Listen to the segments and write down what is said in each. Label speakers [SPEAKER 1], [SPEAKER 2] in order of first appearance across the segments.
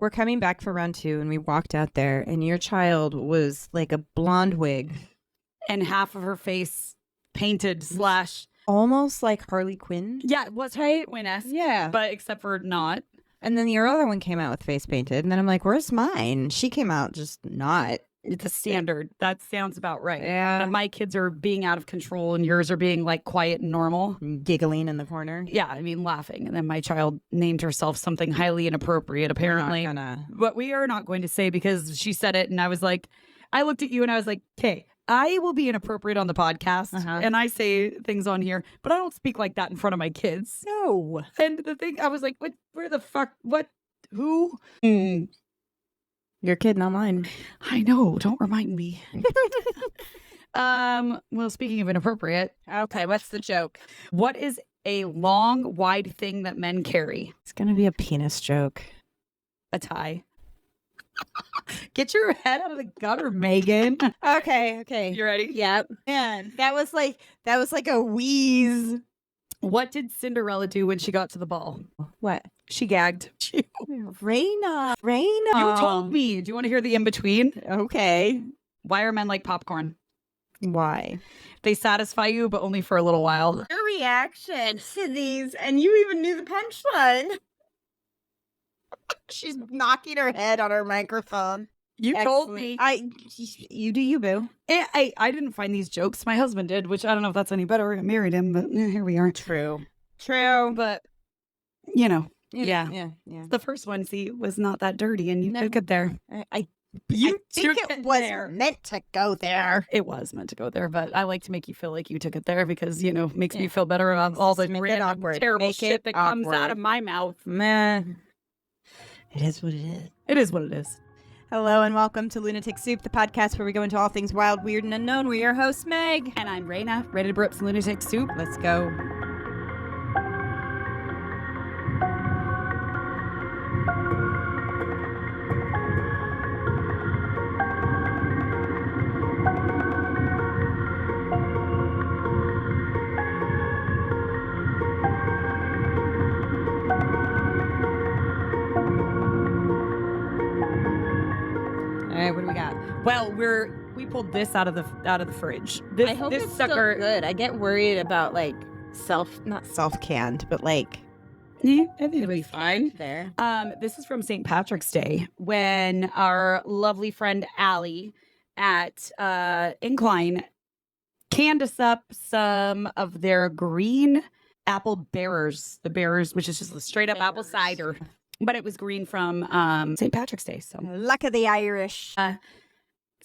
[SPEAKER 1] we're coming back for round 2 and we walked out there and your child was like a blonde wig.
[SPEAKER 2] And half of her face painted /
[SPEAKER 1] Almost like Harley Quinn.
[SPEAKER 2] Yeah, it was Harley Quinn-esque.
[SPEAKER 1] Yeah.
[SPEAKER 2] But except for not.
[SPEAKER 1] And then your other one came out with face painted. And then I'm like, where's mine? She came out just not.
[SPEAKER 2] It's a standard. That sounds about right.
[SPEAKER 1] Yeah.
[SPEAKER 2] My kids are being out of control and yours are being like quiet and normal.
[SPEAKER 1] Giggling in the corner.
[SPEAKER 2] Yeah, I mean, laughing. And then my child named herself something highly inappropriate, apparently. But we are not going to say because she said it. And I was like, I looked at you and I was like, okay, I will be inappropriate on the podcast and I say things on here, but I don't speak like that in front of my kids.
[SPEAKER 1] No.
[SPEAKER 2] And the thing, I was like, what, where the fuck, what, who?
[SPEAKER 1] Your kid, not mine.
[SPEAKER 2] I know. Don't remind me. Well, speaking of inappropriate.
[SPEAKER 1] Okay, what's the joke?
[SPEAKER 2] What is a long, wide thing that men carry?
[SPEAKER 1] It's going to be a penis joke.
[SPEAKER 2] A tie. Get your head out of the gutter, Megan.
[SPEAKER 1] Okay.
[SPEAKER 2] You ready?
[SPEAKER 1] Yep. Man, that was like a wheeze.
[SPEAKER 2] What did Cinderella do when she got to the ball?
[SPEAKER 1] What?
[SPEAKER 2] She gagged.
[SPEAKER 1] Raina.
[SPEAKER 2] You told me. Do you want to hear the in-between?
[SPEAKER 1] Okay.
[SPEAKER 2] Why are men like popcorn?
[SPEAKER 1] Why?
[SPEAKER 2] They satisfy you, but only for a little while.
[SPEAKER 1] Your reaction to these, and you even knew the punchline. She's knocking her head on her microphone.
[SPEAKER 2] You told me.
[SPEAKER 1] You do you, boo.
[SPEAKER 2] I didn't find these jokes. My husband did, which I don't know if that's any better. I married him, but here we are.
[SPEAKER 1] True.
[SPEAKER 2] But, you know. Yeah.
[SPEAKER 1] Yeah.
[SPEAKER 2] The first one, see, was not that dirty, and you took it there.
[SPEAKER 1] I think it was meant to go there.
[SPEAKER 2] It was meant to go there, but I like to make you feel like you took it there because, you know, makes me feel better about all the random, terrible shit that comes out of my mouth.
[SPEAKER 1] Man. It is what it is.
[SPEAKER 2] It is what it is.
[SPEAKER 1] Hello and welcome to Lunatic Soup, the podcast where we go into all things wild, weird, and unknown. We're your hosts, Meg.
[SPEAKER 2] And I'm Raina, ready to brew up some Lunatic Soup.
[SPEAKER 1] Let's go. What do we got?
[SPEAKER 2] Well, we pulled this out of the fridge.
[SPEAKER 1] I hope it's sucker still good. I get worried about like not self-canned, but like
[SPEAKER 2] yeah, I think it'll be fine.
[SPEAKER 1] There.
[SPEAKER 2] This is from St. Patrick's Day when our lovely friend Allie at Incline canned us up some of their green apple bearers. The bearers, which is just a straight up apple cider. But it was green from St. Patrick's Day. So
[SPEAKER 1] luck of the Irish.
[SPEAKER 2] It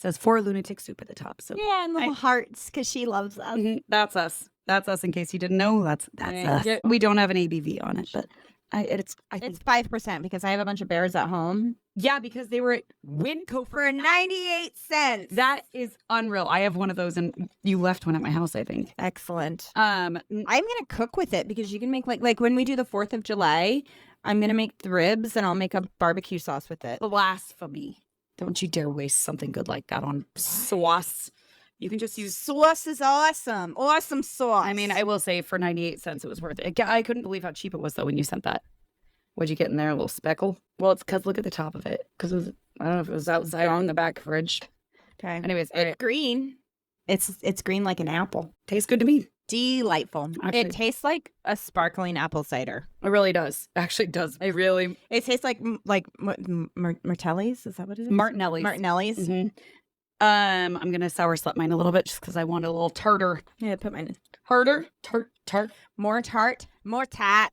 [SPEAKER 2] says for lunatic soup at the top. So
[SPEAKER 1] yeah, and little hearts because she loves us.
[SPEAKER 2] That's us. That's us. In case you didn't know, that's us. Yeah. We don't have an ABV on it, but it's
[SPEAKER 1] 5% because I have a bunch of bears at home.
[SPEAKER 2] Yeah, because they were at Winco
[SPEAKER 1] for 98 cents.
[SPEAKER 2] That is unreal. I have one of those, and you left one at my house, I think.
[SPEAKER 1] Excellent. I'm gonna cook with it because you can make like when we do the 4th of July. I'm going to make the ribs and I'll make a barbecue sauce with it.
[SPEAKER 2] Blasphemy. Don't you dare waste something good like that on sauce. You can just use...
[SPEAKER 1] Sauce is awesome. Awesome sauce.
[SPEAKER 2] I mean, I will say for 98 cents, it was worth it. I couldn't believe how cheap it was, though, when you sent that. What'd you get in there? A little speckle? Well, it's because look at the top of it. Because I don't know if it was outside or in the back fridge.
[SPEAKER 1] Okay.
[SPEAKER 2] Anyways.
[SPEAKER 1] It's green. It's green like an apple.
[SPEAKER 2] Tastes good to me.
[SPEAKER 1] Delightful. Actually, it tastes like a sparkling apple cider.
[SPEAKER 2] It really does. Actually, it does. It
[SPEAKER 1] tastes like Martelli's. Is that what it is?
[SPEAKER 2] Martinelli's.
[SPEAKER 1] Mm-hmm.
[SPEAKER 2] I'm gonna sour slap mine a little bit just because I want a little tartar.
[SPEAKER 1] Yeah, put mine in.
[SPEAKER 2] Harder, tart,
[SPEAKER 1] more tart, more tat.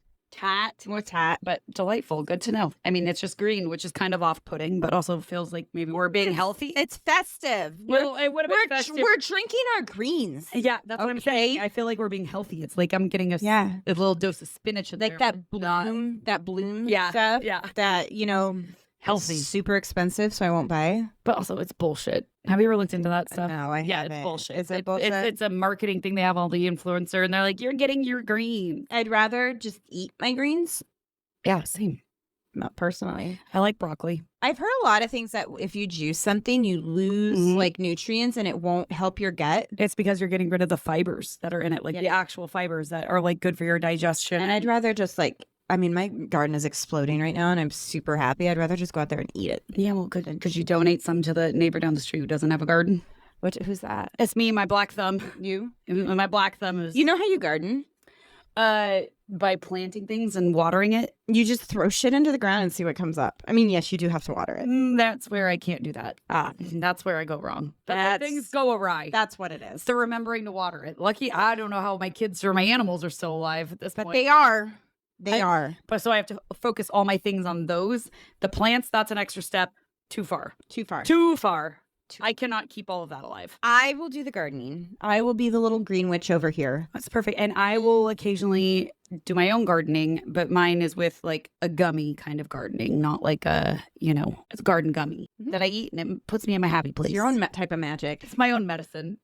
[SPEAKER 2] More tat, but delightful. Good to know. I mean, it's just green, which is kind of off-putting, but also feels like maybe we're being healthy.
[SPEAKER 1] It's festive.
[SPEAKER 2] Well, it would have been festive.
[SPEAKER 1] We're drinking our greens.
[SPEAKER 2] Yeah, that's what I'm saying. I feel like we're being healthy. It's like I'm getting a little dose of spinach in
[SPEAKER 1] like
[SPEAKER 2] there.
[SPEAKER 1] that bloom stuff.
[SPEAKER 2] Yeah.
[SPEAKER 1] That,
[SPEAKER 2] healthy.
[SPEAKER 1] Super expensive, so I won't buy.
[SPEAKER 2] But also, it's bullshit. Have you ever looked into that stuff?
[SPEAKER 1] No, I haven't.
[SPEAKER 2] It's bullshit.
[SPEAKER 1] Is it bullshit?
[SPEAKER 2] It's a marketing thing. They have all the influencer, and they're like, you're getting your green.
[SPEAKER 1] I'd rather just eat my greens.
[SPEAKER 2] Yeah, same.
[SPEAKER 1] Not personally.
[SPEAKER 2] I like broccoli.
[SPEAKER 1] I've heard a lot of things that if you juice something, you lose like nutrients and it won't help your gut.
[SPEAKER 2] It's because you're getting rid of the fibers that are in it, like the actual fibers that are like good for your digestion.
[SPEAKER 1] And I'd rather just like I mean, my garden is exploding right now, and I'm super happy. I'd rather just go out there and eat it.
[SPEAKER 2] Yeah, well, good. Could you donate some to the neighbor down the street who doesn't have a garden?
[SPEAKER 1] Who's that?
[SPEAKER 2] It's me, my black thumb.
[SPEAKER 1] You?
[SPEAKER 2] My black thumb is...
[SPEAKER 1] You know how you garden?
[SPEAKER 2] By planting things and watering it.
[SPEAKER 1] You just throw shit into the ground and see what comes up. I mean, yes, you do have to water it.
[SPEAKER 2] That's where I can't do that. That's where I go wrong. Things go awry.
[SPEAKER 1] That's what it is.
[SPEAKER 2] The remembering to water it. Lucky, I don't know how my kids or my animals are still alive at this point.
[SPEAKER 1] But they are. They are.
[SPEAKER 2] But so I have to focus all my things on those. The plants, that's an extra step. Too far. I cannot keep all of that alive.
[SPEAKER 1] I will do the gardening. I will be the little green witch over here.
[SPEAKER 2] That's perfect. And I will occasionally do my own gardening, but mine is with like a gummy kind of gardening, not like a, it's a garden gummy that I eat and it puts me in my happy place.
[SPEAKER 1] It's your own type of magic.
[SPEAKER 2] It's my own medicine.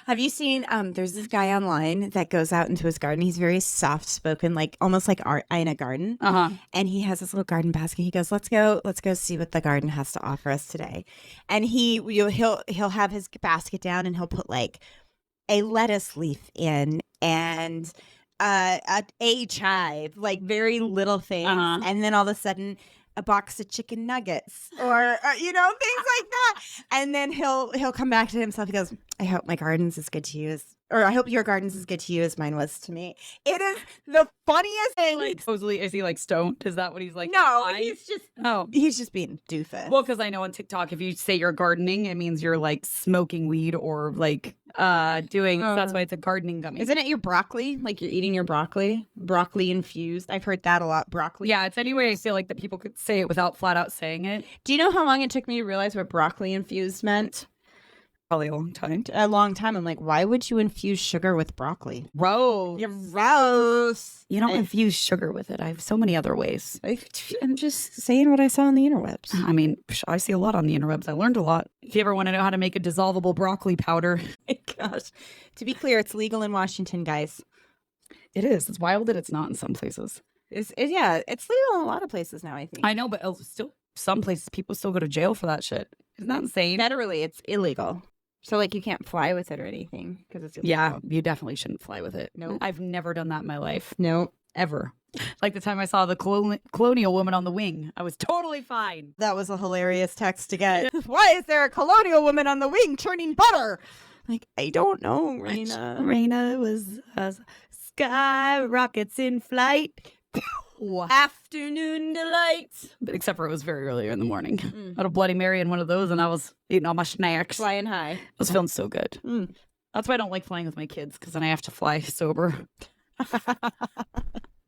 [SPEAKER 1] Have you seen, there's this guy online that goes out into his garden. He's very soft-spoken, like almost like art in a garden. And he has this little garden basket. He goes, let's go see what the garden has to offer us today. And he'll have his basket down and he'll put like a lettuce leaf in and a chive, like very little things. And then all of a sudden a box of chicken nuggets or things like that. And then he'll come back to himself. He goes, I hope my garden's as good to you I hope your garden's as good to you as mine was to me. It is the funniest thing.
[SPEAKER 2] Like, supposedly, is he like stoned? Is that what he's like?
[SPEAKER 1] No, he's just being doofus.
[SPEAKER 2] Well, because I know on TikTok, if you say you're gardening, it means you're like smoking weed or like doing. That's why it's a gardening gummy.
[SPEAKER 1] Isn't it your broccoli? Like you're eating your broccoli infused. I've heard that a lot. Broccoli.
[SPEAKER 2] Yeah, it's any way I feel like that people could say it without flat out saying it.
[SPEAKER 1] Do you know how long it took me to realize what broccoli infused meant?
[SPEAKER 2] Probably a long time.
[SPEAKER 1] A long time. I'm like, why would you infuse sugar with broccoli?
[SPEAKER 2] Gross.
[SPEAKER 1] You're gross.
[SPEAKER 2] You don't infuse sugar with it. I have so many other ways.
[SPEAKER 1] I'm just saying what I saw on the interwebs.
[SPEAKER 2] I mean, I see a lot on the interwebs. I learned a lot. If you ever want to know how to make a dissolvable broccoli powder.
[SPEAKER 1] My gosh. To be clear, it's legal in Washington, guys.
[SPEAKER 2] It is. It's wild that it's not in some places.
[SPEAKER 1] It's legal in a lot of places now, I think.
[SPEAKER 2] I know, but still, some places people still go to jail for that shit. Isn't that insane?
[SPEAKER 1] Federally, it's illegal. So, like, you can't fly with it or anything because it's illegal.
[SPEAKER 2] Yeah, you definitely shouldn't fly with it.
[SPEAKER 1] No.
[SPEAKER 2] I've never done that in my life.
[SPEAKER 1] No.
[SPEAKER 2] Ever. Like the time I saw the colonial woman on the wing. I was totally fine.
[SPEAKER 1] That was a hilarious text to get. Why is there a colonial woman on the wing churning butter? Like, I don't know, Raina.
[SPEAKER 2] Raina was sky rockets in flight.
[SPEAKER 1] Afternoon delight.
[SPEAKER 2] But except for it was very early in the morning. I had a Bloody Mary in one of those and I was eating all my snacks.
[SPEAKER 1] Flying high.
[SPEAKER 2] I was feeling so good. That's why I don't like flying with my kids because then I have to fly sober.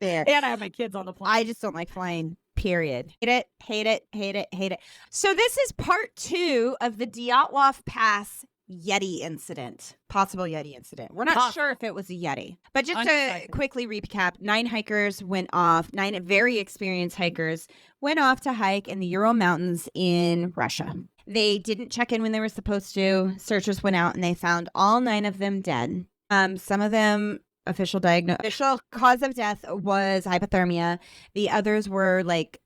[SPEAKER 1] There.
[SPEAKER 2] And I have my kids on the plane.
[SPEAKER 1] I just don't like flying, period. Hate it. So this is part 2 of the Dyatlov Pass Yeti incident, possible Yeti incident. We're not sure if it was a Yeti, but just to quickly recap, 9 hikers went off, 9 very experienced hikers went off to hike in the Ural Mountains in Russia. They didn't check in when they were supposed to. Searchers went out and they found all 9 of them dead. Some of them official cause of death was hypothermia. The others were like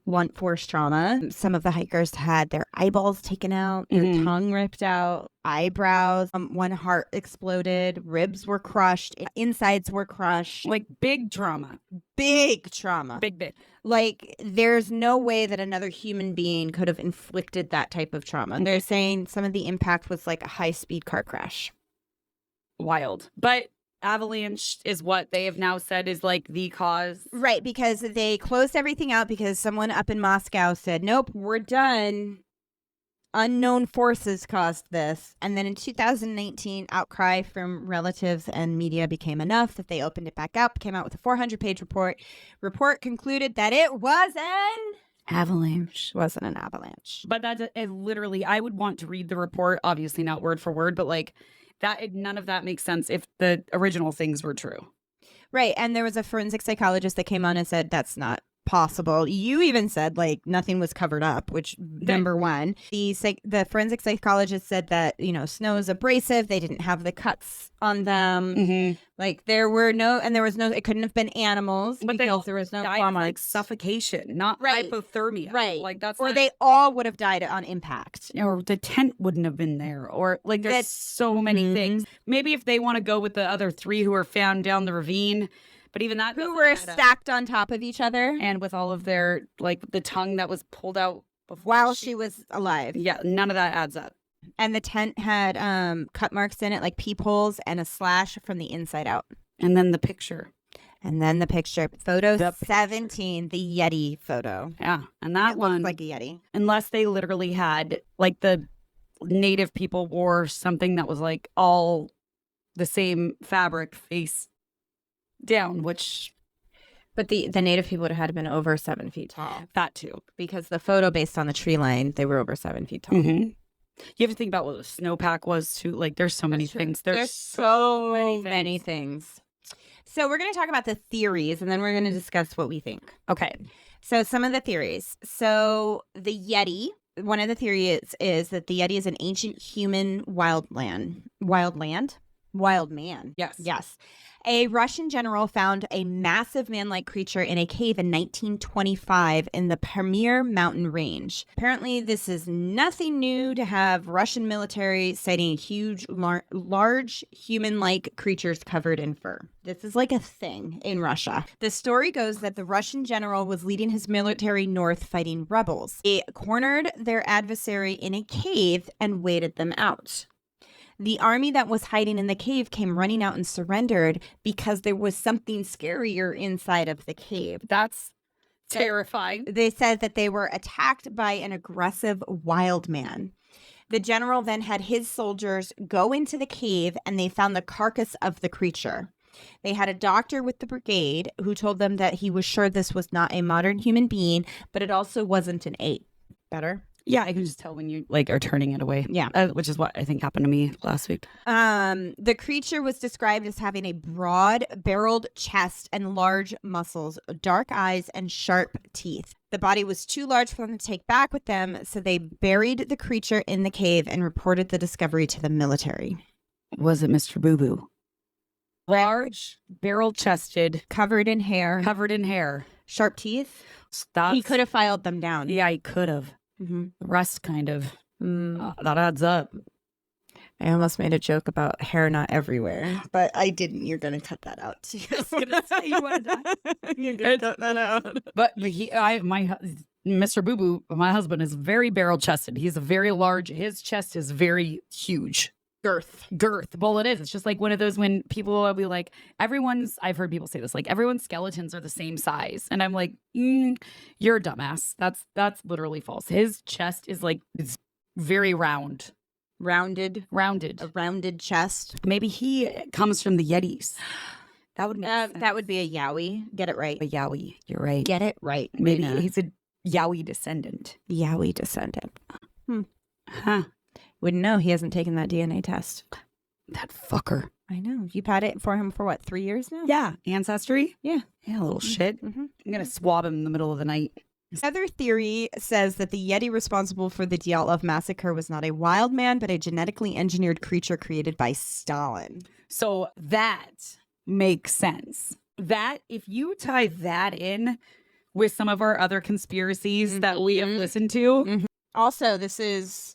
[SPEAKER 1] blunt force trauma. Some of the hikers had their eyeballs taken out, their tongue ripped out, eyebrows. One heart exploded, ribs were crushed, insides were crushed.
[SPEAKER 2] Like big trauma.
[SPEAKER 1] Big trauma.
[SPEAKER 2] Big.
[SPEAKER 1] Like there's no way that another human being could have inflicted that type of trauma. They're saying some of the impact was like a high-speed car crash.
[SPEAKER 2] Wild. But avalanche is what they have now said is like the cause.
[SPEAKER 1] Right, because they closed everything out because someone up in Moscow said, nope, we're done. Unknown forces caused this. And then in 2019, outcry from relatives and media became enough that they opened it back up, came out with a 400-page report. Report concluded that it was an avalanche. Wasn't an avalanche.
[SPEAKER 2] But that's literally, I would want to read the report, obviously not word for word, but like that, none of that makes sense if the original things were true.
[SPEAKER 1] Right. And there was a forensic psychologist that came on and said, that's not possible. You even said like nothing was covered up, which number one, the forensic psychologist said that, snow is abrasive. They didn't have the cuts on them. Like there was no, it couldn't have been animals
[SPEAKER 2] but
[SPEAKER 1] because there was no claw marks.
[SPEAKER 2] Like suffocation, not hypothermia.
[SPEAKER 1] Right.
[SPEAKER 2] Like that's
[SPEAKER 1] or they all would have died on impact.
[SPEAKER 2] Or the tent wouldn't have been there. Or like there's so many things. Maybe if they want to go with the other 3 who were found down the ravine, But even that
[SPEAKER 1] who were stacked on top of each other.
[SPEAKER 2] And with all of their, like, the tongue that was pulled out
[SPEAKER 1] while she was alive.
[SPEAKER 2] Yeah, none of that adds up.
[SPEAKER 1] And the tent had cut marks in it, like peepholes, and a slash from the inside out.
[SPEAKER 2] And then the picture.
[SPEAKER 1] Photo 17, the Yeti photo.
[SPEAKER 2] Yeah, and that one
[SPEAKER 1] like a Yeti.
[SPEAKER 2] Unless they literally had, like, the native people wore something that was like all the same fabric face down, which...
[SPEAKER 1] But the native people would have had to been over 7 feet tall.
[SPEAKER 2] That too.
[SPEAKER 1] Because the photo based on the tree line, they were over 7 feet tall.
[SPEAKER 2] Mm-hmm. You have to think about what the snowpack was too. Like, there's so many things.
[SPEAKER 1] There's so many things. So we're going to talk about the theories, and then we're going to discuss what we think.
[SPEAKER 2] Okay.
[SPEAKER 1] So some of the theories. So the Yeti, one of the theories is that the Yeti is an ancient human wild man. Yes. A Russian general found a massive man-like creature in a cave in 1925 in the Pamir mountain range. Apparently, this is nothing new to have Russian military citing huge, large human-like creatures covered in fur. This is like a thing in Russia. The story goes that the Russian general was leading his military north fighting rebels. They cornered their adversary in a cave and waited them out. The army that was hiding in the cave came running out and surrendered because there was something scarier inside of the cave.
[SPEAKER 2] That's terrifying.
[SPEAKER 1] They said that they were attacked by an aggressive wild man. The general then had his soldiers go into the cave and they found the carcass of the creature. They had a doctor with the brigade who told them that he was sure this was not a modern human being, but it also wasn't an ape. Better?
[SPEAKER 2] Yeah, I can just tell when you, like, are turning it away.
[SPEAKER 1] Yeah.
[SPEAKER 2] Which is what I think happened to me last week.
[SPEAKER 1] The creature was described as having a broad-barreled chest and large muscles, dark eyes, and sharp teeth. The body was too large for them to take back with them, so they buried the creature in the cave and reported the discovery to the military.
[SPEAKER 2] Was it Mr. Boo Boo? Large, barrel-chested.
[SPEAKER 1] Covered in hair. Sharp teeth. He could have filed them down.
[SPEAKER 2] Yeah, he could have.
[SPEAKER 1] Mm-hmm.
[SPEAKER 2] The rest kind of. That adds up.
[SPEAKER 1] I almost made a joke about hair not everywhere, but I didn't. You're going to cut that out.
[SPEAKER 2] I was going to say you want to die.
[SPEAKER 1] You're going to cut that out.
[SPEAKER 2] But Mr. Boo Boo, my husband, is very barrel chested. He's a very large. His chest is very huge. Girth. Well, it is. It's just like one of those when people will be like, I've heard people say this, like, everyone's skeletons are the same size. And I'm like, you're a dumbass. That's literally false. His chest is like, it's very round.
[SPEAKER 1] Rounded.
[SPEAKER 2] A
[SPEAKER 1] rounded chest.
[SPEAKER 2] Maybe he comes from the Yetis. That would make sense.
[SPEAKER 1] That would be a Yowie. Get it right.
[SPEAKER 2] A Yowie. You're right.
[SPEAKER 1] Get it right.
[SPEAKER 2] Maybe he's a Yowie descendant. Huh.
[SPEAKER 1] Wouldn't know. He hasn't taken that DNA test.
[SPEAKER 2] That fucker.
[SPEAKER 1] I know. You've had it for him for what, 3 years now?
[SPEAKER 2] Yeah. Ancestry?
[SPEAKER 1] Yeah.
[SPEAKER 2] Yeah, a little shit.
[SPEAKER 1] Mm-hmm.
[SPEAKER 2] I'm going to swab him in the middle of the night.
[SPEAKER 1] Another theory says that the Yeti responsible for the Dyatlov massacre was not a wild man, but a genetically engineered creature created by Stalin.
[SPEAKER 2] So that makes sense. That, if you tie that in with some of our other conspiracies that we have listened to.
[SPEAKER 1] Mm-hmm. Also, this is...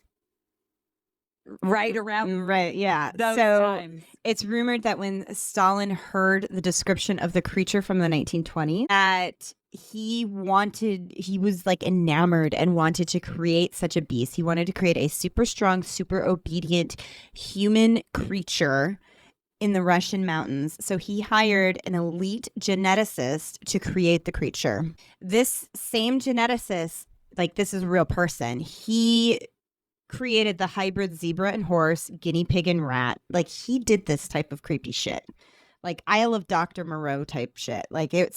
[SPEAKER 2] Right around
[SPEAKER 1] yeah.
[SPEAKER 2] Those
[SPEAKER 1] so
[SPEAKER 2] times.
[SPEAKER 1] It's rumored that when Stalin heard the description of the creature from the 1920s, that he was like enamored and wanted to create such a beast. He wanted to create a super strong, super obedient human creature in the Russian mountains. So he hired an elite geneticist to create the creature. This same geneticist, like, this is a real person. He created the hybrid zebra and horse, guinea pig and rat. Like, he did this type of creepy shit. Like, Isle of Dr. Moreau type shit. Like, that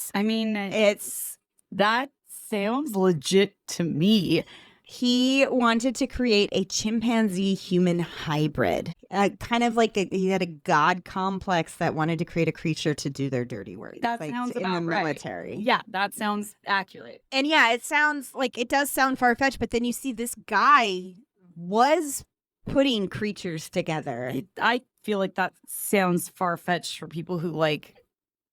[SPEAKER 2] sounds legit to me.
[SPEAKER 1] He wanted to create a chimpanzee human hybrid. Kind of like he had a god complex that wanted to create a creature to do their dirty work.
[SPEAKER 2] That sounds about
[SPEAKER 1] in the military.
[SPEAKER 2] Right. Yeah, that sounds accurate.
[SPEAKER 1] And yeah, it does sound far-fetched, but then you see this guy was putting creatures together.
[SPEAKER 2] I feel like that sounds far-fetched for people who, like,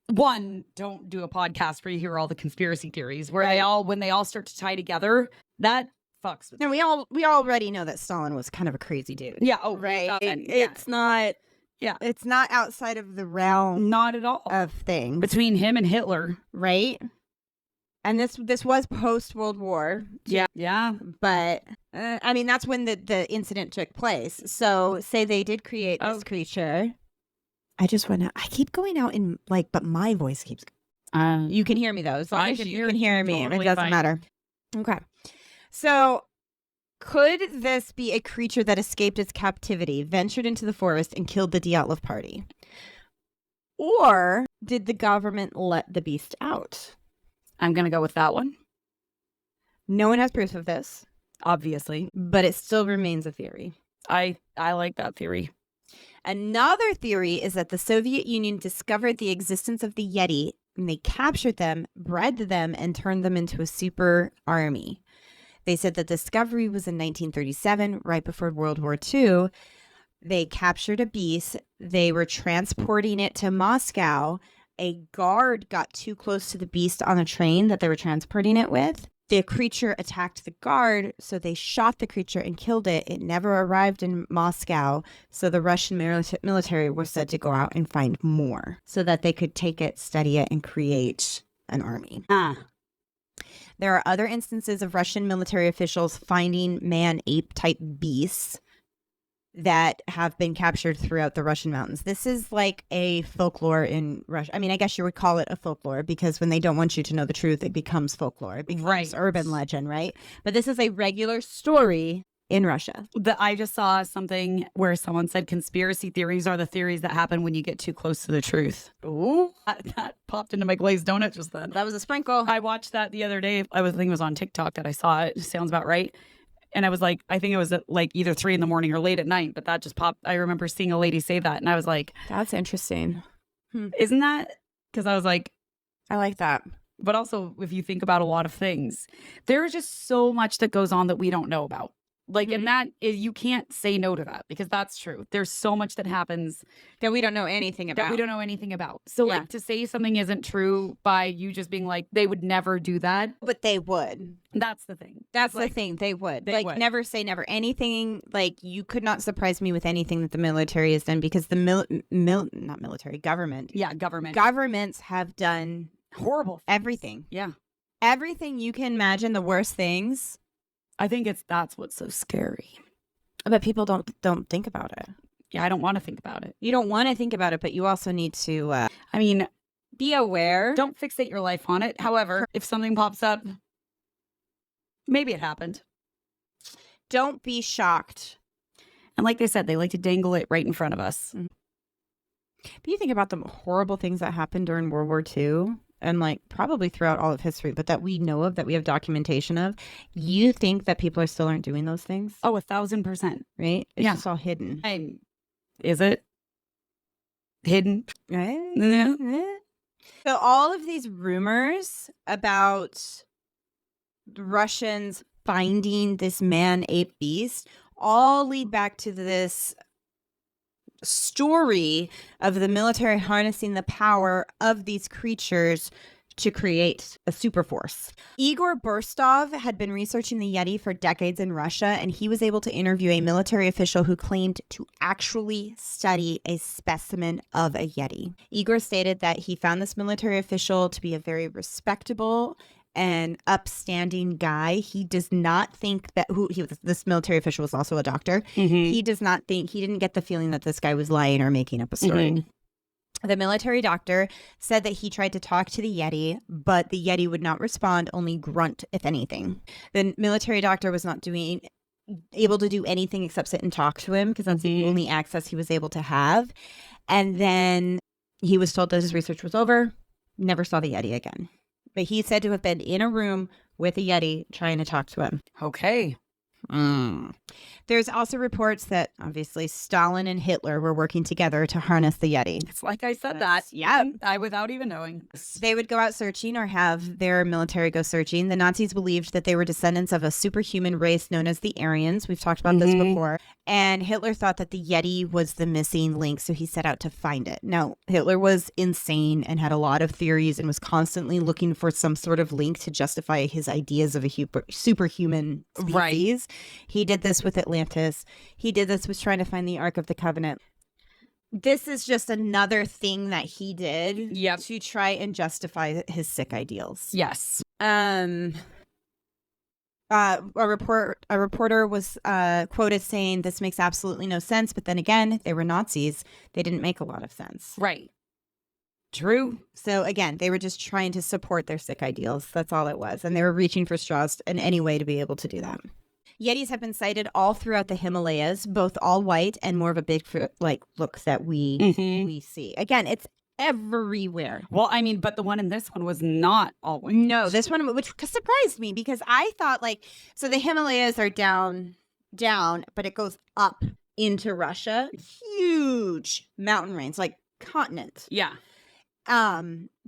[SPEAKER 2] one, don't do a podcast where you hear all the conspiracy theories, where when they all start to tie together, that fucks with
[SPEAKER 1] me. We already know that Stalin was kind of a crazy dude.
[SPEAKER 2] Yeah.
[SPEAKER 1] Oh, right.
[SPEAKER 2] It's not. Yeah.
[SPEAKER 1] It's not outside of the realm
[SPEAKER 2] Not at all.
[SPEAKER 1] of things.
[SPEAKER 2] Between him and Hitler.
[SPEAKER 1] Right? And this was post-World War.
[SPEAKER 2] Yeah. Yeah.
[SPEAKER 1] But, I mean, that's when the incident took place. So, say they did create this creature. I just want to, I keep going out in, like, but my voice keeps, you can hear me, though. So
[SPEAKER 2] I can
[SPEAKER 1] you can hear me.
[SPEAKER 2] totally
[SPEAKER 1] It doesn't
[SPEAKER 2] fine.
[SPEAKER 1] matter. Okay. So, could this be a creature that escaped its captivity, ventured into the forest, and killed the Dyatlov party? Or did the government let the beast out?
[SPEAKER 2] I'm going to go with that one.
[SPEAKER 1] No one has proof of this,
[SPEAKER 2] Obviously.
[SPEAKER 1] but it still remains a theory.
[SPEAKER 2] I like that theory.
[SPEAKER 1] Another theory is that the Soviet Union discovered the existence of the Yeti, and they captured them, bred them, and turned them into a super army. They said the discovery was in 1937, right before World War II. They captured a beast. They were transporting it to Moscow. A guard got too close to the beast on a train that they were transporting it with. The creature attacked the guard, so they shot the creature and killed it. It never arrived in Moscow, so the Russian military was said to go out and find more so that they could take it, study it, and create an army. There are other instances of Russian military officials finding man-ape type beasts that have been captured throughout the Russian mountains. This is like a folklore in Russia. I mean, I guess you would call it a folklore because when they don't want you to know the truth, it becomes folklore. It becomes urban legend, right? But this is a regular story in Russia.
[SPEAKER 2] I just saw something where someone said conspiracy theories are the theories that happen when you get too close to the truth.
[SPEAKER 1] Ooh.
[SPEAKER 2] That popped into my glazed donut just then.
[SPEAKER 1] That was a sprinkle.
[SPEAKER 2] I watched that the other day. I think it was on TikTok that I saw it. It sounds about right. And I was like, I think it was at like either 3 a.m. or late at night, but that just popped. I remember seeing a lady say that. And I was like,
[SPEAKER 1] that's interesting.
[SPEAKER 2] Isn't that? Because I was like,
[SPEAKER 1] I like that.
[SPEAKER 2] But also, if you think about a lot of things, there's just so much that goes on that we don't know about. Like, and that is, you can't say no to that because that's true. There's so much that happens
[SPEAKER 1] that we don't know anything about.
[SPEAKER 2] So like to say something isn't true by you just being like, they would never do that.
[SPEAKER 1] But they would.
[SPEAKER 2] That's the thing.
[SPEAKER 1] That's like, the thing. They would. Never say never. Anything, like, you could not surprise me with anything that the military has done because the not military, government.
[SPEAKER 2] Yeah, government.
[SPEAKER 1] Governments have done
[SPEAKER 2] horrible things.
[SPEAKER 1] Everything.
[SPEAKER 2] Yeah.
[SPEAKER 1] Everything you can imagine, the worst things.
[SPEAKER 2] I think that's what's so scary.
[SPEAKER 1] But people don't think about it.
[SPEAKER 2] Yeah, I don't want to think about it.
[SPEAKER 1] You don't want to think about it, but you also need to, be aware.
[SPEAKER 2] Don't fixate your life on it. However, if something pops up, maybe it happened.
[SPEAKER 1] Don't be shocked.
[SPEAKER 2] And like they said, they like to dangle it right in front of us.
[SPEAKER 1] Mm-hmm. But you think about the horrible things that happened during World War II. And like probably throughout all of history, but that we know of, that we have documentation of. You think that people still aren't doing those things?
[SPEAKER 2] Oh, 1,000%.
[SPEAKER 1] Right? It's just all hidden.
[SPEAKER 2] Is it hidden?
[SPEAKER 1] Right?
[SPEAKER 2] Yeah.
[SPEAKER 1] So all of these rumors about the Russians finding this man-ape beast all lead back to this story of the military harnessing the power of these creatures to create a super force. Igor Burstov had been researching the Yeti for decades in Russia, and he was able to interview a military official who claimed to actually study a specimen of a Yeti. Igor stated that he found this military official to be a very respectable and upstanding guy. He does not think that this military official was also a doctor.
[SPEAKER 2] Mm-hmm.
[SPEAKER 1] He didn't get the feeling that this guy was lying or making up a story. Mm-hmm. The military doctor said that he tried to talk to the Yeti, but the Yeti would not respond, only grunt, if anything. The military doctor was not able to do anything except sit and talk to him because that's the only access he was able to have. And then he was told that his research was over, never saw the Yeti again. But he's said to have been in a room with a Yeti trying to talk to him.
[SPEAKER 2] Okay.
[SPEAKER 1] There's also reports that obviously Stalin and Hitler were working together to harness the Yeti.
[SPEAKER 2] It's like I said that.
[SPEAKER 1] Yeah.
[SPEAKER 2] Without even knowing.
[SPEAKER 1] They would go out searching or have their military go searching. The Nazis believed that they were descendants of a superhuman race known as the Aryans. We've talked about this before. And Hitler thought that the Yeti was the missing link, so he set out to find it. Now, Hitler was insane and had a lot of theories and was constantly looking for some sort of link to justify his ideas of a superhuman species. Right. He did this with Atlantis. He did this with trying to find the Ark of the Covenant. this is just another thing that he did
[SPEAKER 2] Yep.
[SPEAKER 1] to try and justify his sick ideals.
[SPEAKER 2] Yes.
[SPEAKER 1] A reporter was quoted saying, "This makes absolutely no sense." But then again, they were Nazis. They didn't make a lot of sense.
[SPEAKER 2] Right. True.
[SPEAKER 1] So again, they were just trying to support their sick ideals. That's all it was. And they were reaching for straws in any way to be able to do that. Yetis have been sighted all throughout the Himalayas, both all white and more of a Bigfoot-like look that we see. Again, it's everywhere.
[SPEAKER 2] Well, I mean, but the one in this one was not all white.
[SPEAKER 1] No, this one, which surprised me because I thought so the Himalayas are down, but it goes up into Russia. Huge mountain range, like continent.
[SPEAKER 2] Yeah.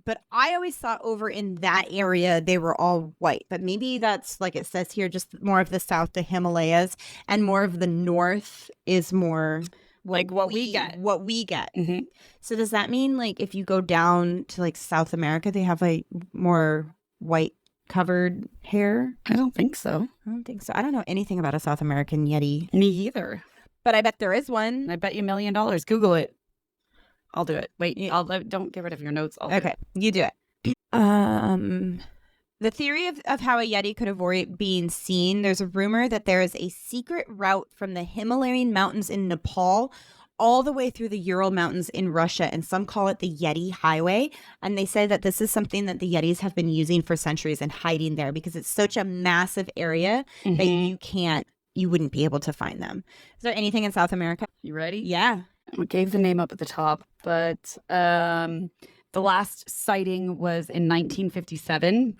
[SPEAKER 1] But I always thought over in that area they were all white, but maybe that's like it says here, just more of the south, the Himalayas, and more of the north is more
[SPEAKER 2] like what we get.
[SPEAKER 1] What we get.
[SPEAKER 2] Mm-hmm.
[SPEAKER 1] So does that mean like if you go down to like South America, they have like more white covered hair?
[SPEAKER 2] I don't think so.
[SPEAKER 1] I don't think so. I don't know anything about a South American Yeti.
[SPEAKER 2] Me either.
[SPEAKER 1] But I bet there is one.
[SPEAKER 2] I bet you $1 million. Google it. I'll do it. Wait, don't get rid of your notes.
[SPEAKER 1] Okay, you do it. The theory of how a Yeti could avoid being seen, there's a rumor that there is a secret route from the Himalayan mountains in Nepal all the way through the Ural Mountains in Russia, and some call it the Yeti Highway. And they say that this is something that the Yetis have been using for centuries and hiding there because it's such a massive area that you wouldn't be able to find them. Is there anything in South America?
[SPEAKER 2] You ready?
[SPEAKER 1] Yeah.
[SPEAKER 2] I gave the name up at the top, but the last sighting was in 1957.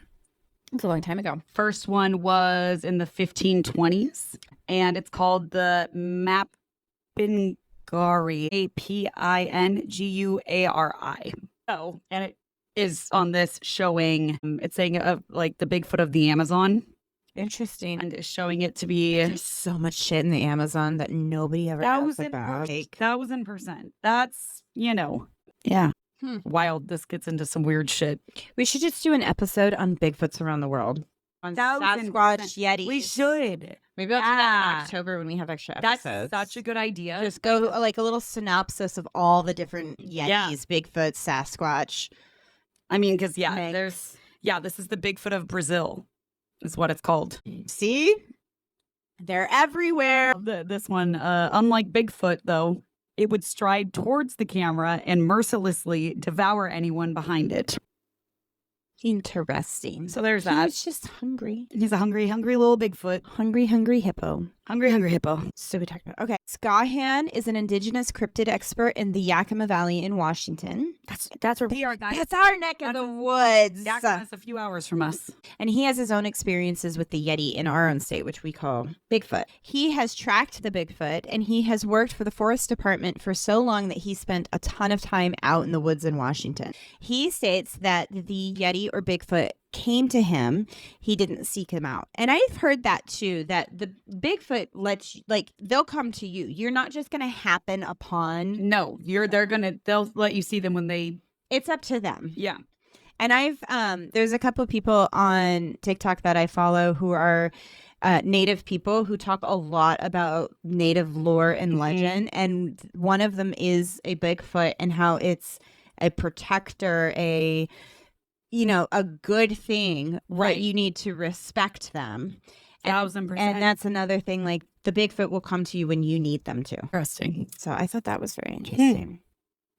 [SPEAKER 1] It's a long time ago.
[SPEAKER 2] First one was in the 1520s, and it's called the Mapingari, Apinguari. Oh, and it is on this showing, it's saying like the Bigfoot of the Amazon.
[SPEAKER 1] Interesting.
[SPEAKER 2] And it's showing it to be...
[SPEAKER 1] There's so much shit in the Amazon that nobody ever knows about.
[SPEAKER 2] 1,000%. That's, yeah. Wild. This gets into some weird shit.
[SPEAKER 1] We should just do an episode on Bigfoots around the world. On
[SPEAKER 2] 1,000%.
[SPEAKER 1] Sasquatch, Yeti.
[SPEAKER 2] We should.
[SPEAKER 1] Maybe I'll do that in October when we have extra episodes.
[SPEAKER 2] That's such a good idea.
[SPEAKER 1] Just go like a little synopsis of all the different Yetis, Bigfoot, Sasquatch.
[SPEAKER 2] I mean, because, this is the Bigfoot of Brazil. Is what it's called.
[SPEAKER 1] See? They're everywhere.
[SPEAKER 2] This one, unlike Bigfoot, though, it would stride towards the camera and mercilessly devour anyone behind it.
[SPEAKER 1] Interesting.
[SPEAKER 2] So there's that.
[SPEAKER 1] He's just hungry.
[SPEAKER 2] He's a hungry, hungry little Bigfoot.
[SPEAKER 1] Hungry, hungry hippo.
[SPEAKER 2] Hungry, hungry hippo.
[SPEAKER 1] So we talked about. Okay. Skahan is an indigenous cryptid expert in the Yakima Valley in Washington.
[SPEAKER 2] That's where we are, guys.
[SPEAKER 1] That's our neck of the woods.
[SPEAKER 2] Yakima's a few hours from us.
[SPEAKER 1] And he has his own experiences with the Yeti in our own state, which we call Bigfoot. He has tracked the Bigfoot, and he has worked for the Forest Department for so long that he spent a ton of time out in the woods in Washington. He states that the Yeti or Bigfoot came to him. He didn't seek him out. And I've heard that too, that the Bigfoot lets you, like, they'll come to you. You're not just going to happen upon.
[SPEAKER 2] No, they'll let you see them when they.
[SPEAKER 1] It's up to them.
[SPEAKER 2] Yeah.
[SPEAKER 1] And there's a couple of people on TikTok that I follow who are Native people who talk a lot about Native lore and legend. And one of them is a Bigfoot and how it's a protector, a good thing, right? You need to respect them.
[SPEAKER 2] 1,000%.
[SPEAKER 1] And that's another thing, like the Bigfoot will come to you when you need them to.
[SPEAKER 2] Interesting.
[SPEAKER 1] So I thought that was very interesting.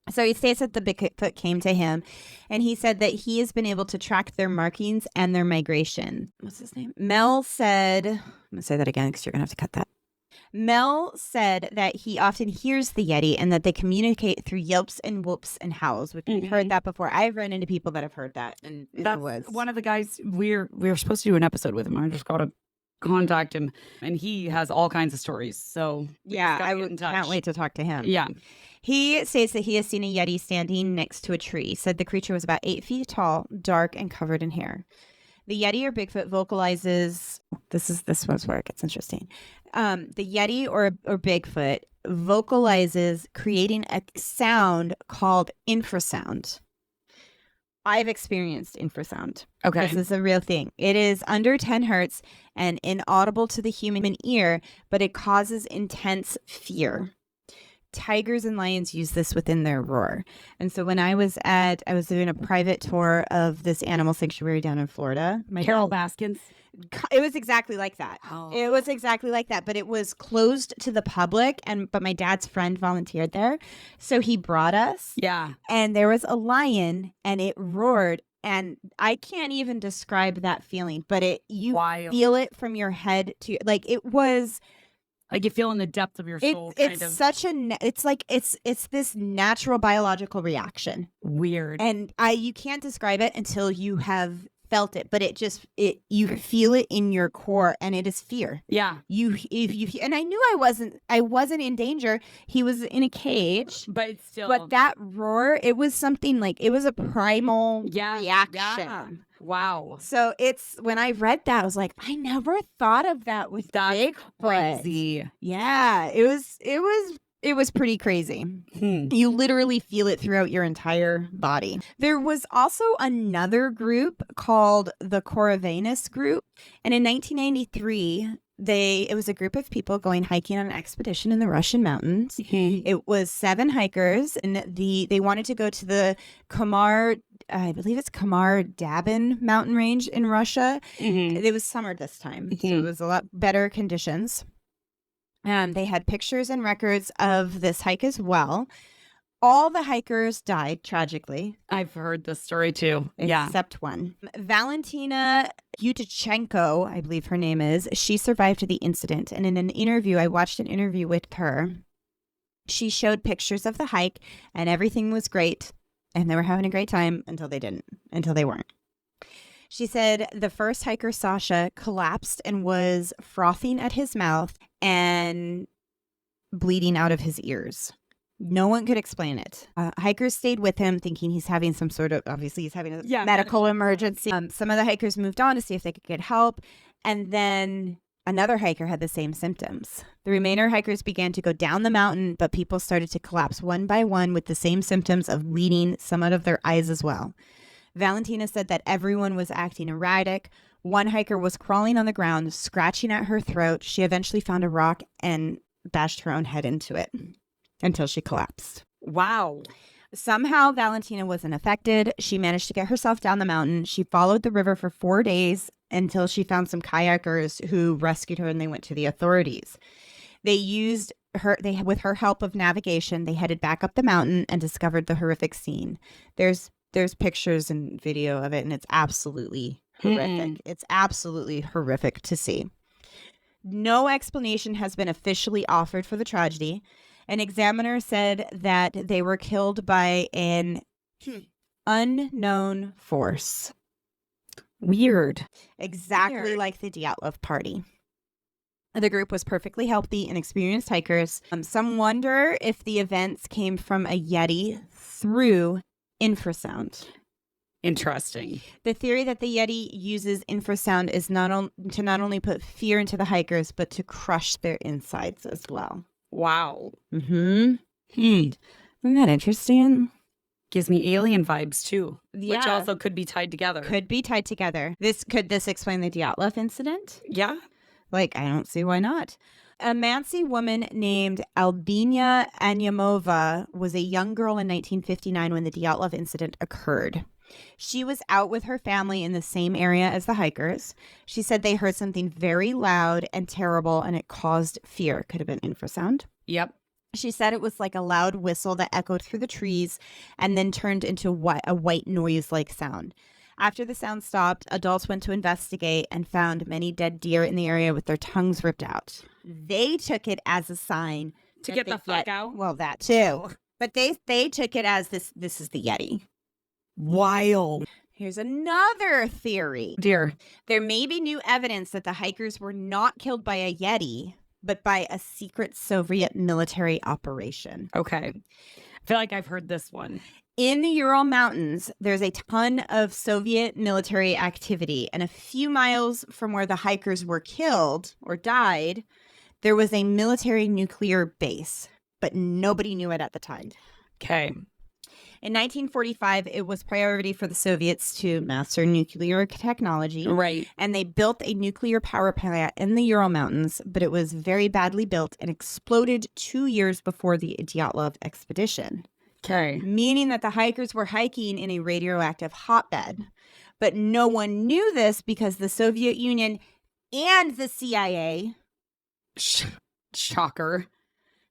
[SPEAKER 1] So he states that the Bigfoot came to him, and he said that he has been able to track their markings and their migration. What's his name? Mel said, I'm going to say that again because you're going to have to cut that. Mel said that he often hears the Yeti and that they communicate through yelps and whoops and howls, which we've heard that before. I've run into people that have heard that in the woods.
[SPEAKER 2] One of the guys, we're supposed to do an episode with him. I just got to contact him, and he has all kinds of stories. So
[SPEAKER 1] yeah, can't wait to talk to him.
[SPEAKER 2] Yeah.
[SPEAKER 1] He states that he has seen a Yeti standing next to a tree. Said the creature was about 8 feet tall, dark, and covered in hair. The Yeti or Bigfoot vocalizes. This one's where it gets interesting. The Yeti or Bigfoot vocalizes, creating a sound called infrasound. I've experienced infrasound.
[SPEAKER 2] Okay.
[SPEAKER 1] This is a real thing. It is under 10 hertz and inaudible to the human ear, but it causes intense fear. tigers and lions use this within their roar. And so when I was doing a private tour of this animal sanctuary down in Florida.
[SPEAKER 2] Carol Baskins.
[SPEAKER 1] It was exactly like that.
[SPEAKER 2] Oh.
[SPEAKER 1] It was exactly like that, but it was closed to the public. But my dad's friend volunteered there, so he brought us.
[SPEAKER 2] Yeah.
[SPEAKER 1] And there was a lion, and it roared, and I can't even describe that feeling. But you
[SPEAKER 2] Wild.
[SPEAKER 1] feel it from your head to like it was.
[SPEAKER 2] Like you feel in the depth of your soul.
[SPEAKER 1] It's this natural biological reaction.
[SPEAKER 2] Weird.
[SPEAKER 1] And you can't describe it until you have felt it, but you feel it in your core, and it is fear.
[SPEAKER 2] Yeah.
[SPEAKER 1] And I knew I wasn't in danger. He was in a cage,
[SPEAKER 2] but still.
[SPEAKER 1] But that roar, it was something like it was a primal reaction.
[SPEAKER 2] Yeah. Wow.
[SPEAKER 1] So when I read that, I was like, I never thought of that with Bigfoot.
[SPEAKER 2] Crazy.
[SPEAKER 1] Yeah, it was pretty crazy. You literally feel it throughout your entire body. There was also another group called the Corvinus group, and in 1993, it was a group of people going hiking on an expedition in the Russian mountains. It was 7 hikers, and they wanted to go to the I believe it's Dabin mountain range in Russia. It was summer this time, so it was a lot better conditions. They had pictures and records of this hike as well. All the hikers died tragically.
[SPEAKER 2] I've heard this story too.
[SPEAKER 1] Except one. Valentina Yutachenko, I believe her name is. She survived the incident. And in an interview, I watched an interview with her. She showed pictures of the hike, and everything was great. And they were having a great time until they weren't. She said the first hiker, Sasha, collapsed and was frothing at his mouth and bleeding out of his ears. No one could explain it. Hikers stayed with him thinking he's having he's having a medical emergency. Some of the hikers moved on to see if they could get help. And then another hiker had the same symptoms. The remainder hikers began to go down the mountain, but people started to collapse one by one with the same symptoms of bleeding, some out of their eyes as well. Valentina said that everyone was acting erratic. One hiker was crawling on the ground, scratching at her throat. She eventually found a rock and bashed her own head into it until she collapsed.
[SPEAKER 2] Wow.
[SPEAKER 1] Somehow, Valentina wasn't affected. She managed to get herself down the mountain. She followed the river for 4 days until she found some kayakers who rescued her, and they went to the authorities. With her help of navigation, they headed back up the mountain and discovered the horrific scene. There's pictures and video of it, and it's absolutely horrific. It's absolutely horrific to see. No explanation has been officially offered for the tragedy. An examiner said that they were killed by an unknown force.
[SPEAKER 2] Weird.
[SPEAKER 1] Exactly like the Dyatlov party. The group was perfectly healthy and experienced hikers. Some wonder if the events came from a Yeti through infrasound.
[SPEAKER 2] Interesting.
[SPEAKER 1] The theory that the Yeti uses infrasound is not only put fear into the hikers, but to crush their insides as well.
[SPEAKER 2] Wow.
[SPEAKER 1] Isn't that interesting?
[SPEAKER 2] Gives me alien vibes too,
[SPEAKER 1] Yeah.
[SPEAKER 2] which also could be tied together.
[SPEAKER 1] Could be tied together. Could this explain the Dyatlov incident?
[SPEAKER 2] Yeah.
[SPEAKER 1] Like, I don't see why not. A Mansi woman named Albina Anyamova was a young girl in 1959 when the Dyatlov incident occurred. She was out with her family in the same area as the hikers. She said they heard something very loud and terrible, and it caused fear. Could have been infrasound.
[SPEAKER 2] Yep.
[SPEAKER 1] She said it was like a loud whistle that echoed through the trees and then turned into a white noise-like sound. After the sound stopped, adults went to investigate and found many dead deer in the area with their tongues ripped out. They took it as a sign
[SPEAKER 2] To get the fuck out?
[SPEAKER 1] Well, that too. But they took it as this is the Yeti.
[SPEAKER 2] Wild.
[SPEAKER 1] Here's another theory.
[SPEAKER 2] Dear.
[SPEAKER 1] There may be new evidence that the hikers were not killed by a Yeti, but by a secret Soviet military operation.
[SPEAKER 2] Okay. I feel like I've heard this one.
[SPEAKER 1] In the Ural Mountains, there's a ton of Soviet military activity, and a few miles from where the hikers were killed or died, there was a military nuclear base, but nobody knew it at the time.
[SPEAKER 2] Okay.
[SPEAKER 1] In 1945, it was priority for the Soviets to master nuclear technology.
[SPEAKER 2] Right.
[SPEAKER 1] And they built a nuclear power plant in the Ural Mountains, but it was very badly built and exploded 2 years before the Dyatlov expedition.
[SPEAKER 2] Okay.
[SPEAKER 1] Meaning that the hikers were hiking in a radioactive hotbed. But no one knew this because the Soviet Union and the CIA
[SPEAKER 2] Shocker.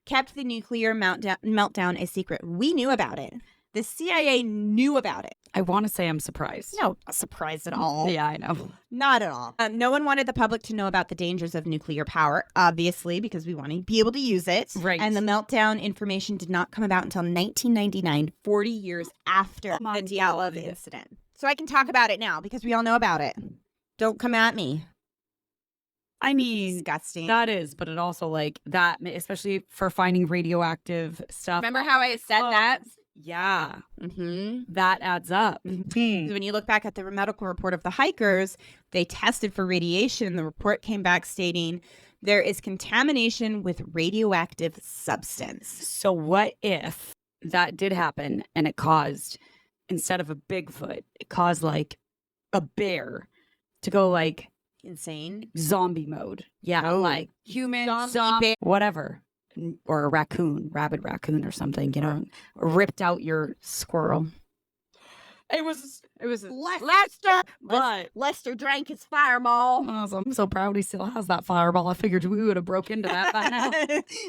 [SPEAKER 1] kept the nuclear meltdown a secret. We knew about it. The CIA knew about it.
[SPEAKER 2] I want to say I'm surprised.
[SPEAKER 1] No, not surprised at all.
[SPEAKER 2] Yeah, I know.
[SPEAKER 1] Not at all. No one wanted the public to know about the dangers of nuclear power, obviously, because we want to be able to use it.
[SPEAKER 2] Right.
[SPEAKER 1] And the meltdown information did not come about until 1999, 40 years after the Dyatlov incident. So I can talk about it now because we all know about it. Don't come at me.
[SPEAKER 2] I mean,
[SPEAKER 1] Disgusting.
[SPEAKER 2] that is, but it also like that, especially for finding radioactive stuff.
[SPEAKER 1] Remember how I said that?
[SPEAKER 2] Yeah.
[SPEAKER 1] Mm-hmm.
[SPEAKER 2] That adds up.
[SPEAKER 1] When you look back at the medical report of the hikers, they tested for radiation. The report came back stating there is contamination with radioactive substance.
[SPEAKER 2] So what if that did happen and it caused, instead of a Bigfoot, it caused like a bear to go like
[SPEAKER 1] Insane.
[SPEAKER 2] zombie mode? Yeah.
[SPEAKER 1] Oh.
[SPEAKER 2] Like human,
[SPEAKER 1] Zombie bear.
[SPEAKER 2] whatever. Or a raccoon, rabid raccoon or something, you know, ripped out your squirrel. It was
[SPEAKER 1] Lester.
[SPEAKER 2] but
[SPEAKER 1] Lester drank his fireball.
[SPEAKER 2] I'm so proud he still has that fireball. I figured we would have broke into that by now.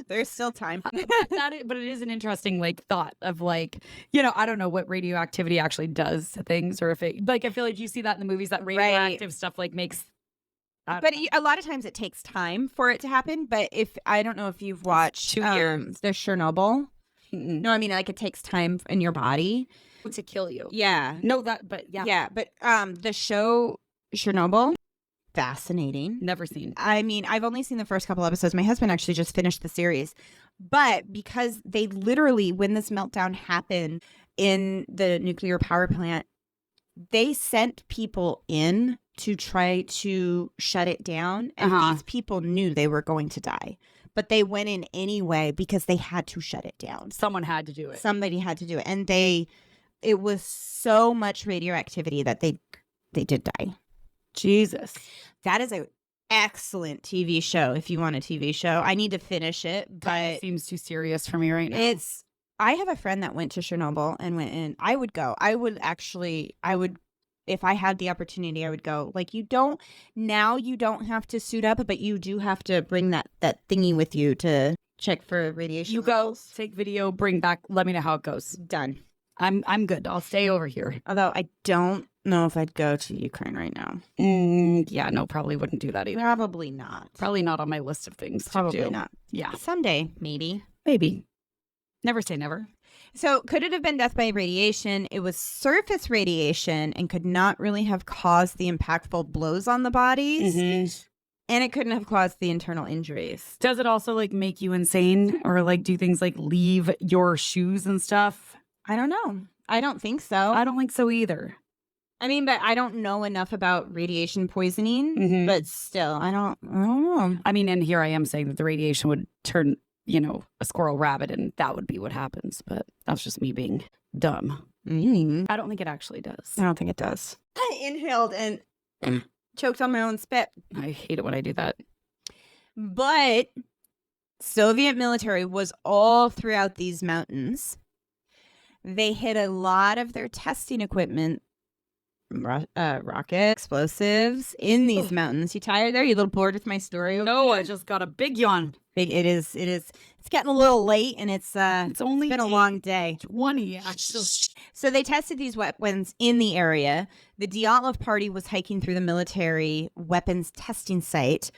[SPEAKER 1] There's still time.
[SPEAKER 2] But it is an interesting like thought of like, you know, I don't know what radioactivity actually does to things, or if it like, I feel like you see that in the movies that radioactive stuff like makes.
[SPEAKER 1] But a lot of times it takes time for it to happen. But I don't know if you've watched
[SPEAKER 2] 2 years.
[SPEAKER 1] the Chernobyl.
[SPEAKER 2] Mm-mm.
[SPEAKER 1] No, I mean like it takes time in your body.
[SPEAKER 2] To kill you.
[SPEAKER 1] Yeah.
[SPEAKER 2] No, but
[SPEAKER 1] Yeah, but the show Chernobyl, fascinating.
[SPEAKER 2] Never seen.
[SPEAKER 1] I mean, I've only seen the first couple episodes. My husband actually just finished the series. But because they literally, when this meltdown happened in the nuclear power plant, they sent people in to try to shut it down. And these people knew they were going to die. But they went in anyway because they had to shut it down.
[SPEAKER 2] Someone had to do it.
[SPEAKER 1] Somebody had to do it. And it was so much radioactivity that they did die.
[SPEAKER 2] Jesus.
[SPEAKER 1] That is an excellent TV show if you want a TV show. I need to finish it, but
[SPEAKER 2] It seems too serious for me right now.
[SPEAKER 1] I have a friend that went to Chernobyl and went in. I would go. If I had the opportunity, I would go. Like you don't have to suit up, but you do have to bring that thingy with you to check for radiation.
[SPEAKER 2] You go, take video, bring back, let me know how it goes.
[SPEAKER 1] Done.
[SPEAKER 2] I'm good. I'll stay over here.
[SPEAKER 1] Although I don't know if I'd go to Ukraine right now.
[SPEAKER 2] Yeah, no, probably wouldn't do that either.
[SPEAKER 1] Probably not.
[SPEAKER 2] Probably not on my list of things
[SPEAKER 1] Probably
[SPEAKER 2] to do.
[SPEAKER 1] not.
[SPEAKER 2] Yeah,
[SPEAKER 1] Someday, maybe.
[SPEAKER 2] maybe. Never say never.
[SPEAKER 1] So could it have been death by radiation? It was surface radiation and could not really have caused the impactful blows on the bodies.
[SPEAKER 2] Mm-hmm.
[SPEAKER 1] And it couldn't have caused the internal injuries.
[SPEAKER 2] Does it also like make you insane or like do things like leave your shoes and stuff?
[SPEAKER 1] I don't know. I don't think so.
[SPEAKER 2] I don't think so either.
[SPEAKER 1] I mean, but I don't know enough about radiation poisoning.
[SPEAKER 2] Mhm.
[SPEAKER 1] But still, I don't know.
[SPEAKER 2] I mean, and here I am saying that the radiation would turn, you know, a squirrel rabbit and that would be what happens. But that's just me being dumb. I don't think it actually does.
[SPEAKER 1] I don't think it does. I inhaled and choked on my own spit.
[SPEAKER 2] I hate it when I do that.
[SPEAKER 1] But Soviet military was all throughout these mountains. They hid a lot of their testing equipment, rocket explosives, in these mountains. You tired there? You a little bored with my story?
[SPEAKER 2] No, I just got a big yawn.
[SPEAKER 1] It is. It's getting a little late, and it's
[SPEAKER 2] only
[SPEAKER 1] been a long day.
[SPEAKER 2] 20 actually.
[SPEAKER 1] So they tested these weapons in the area. The Dyatlov party was hiking through the military weapons testing site.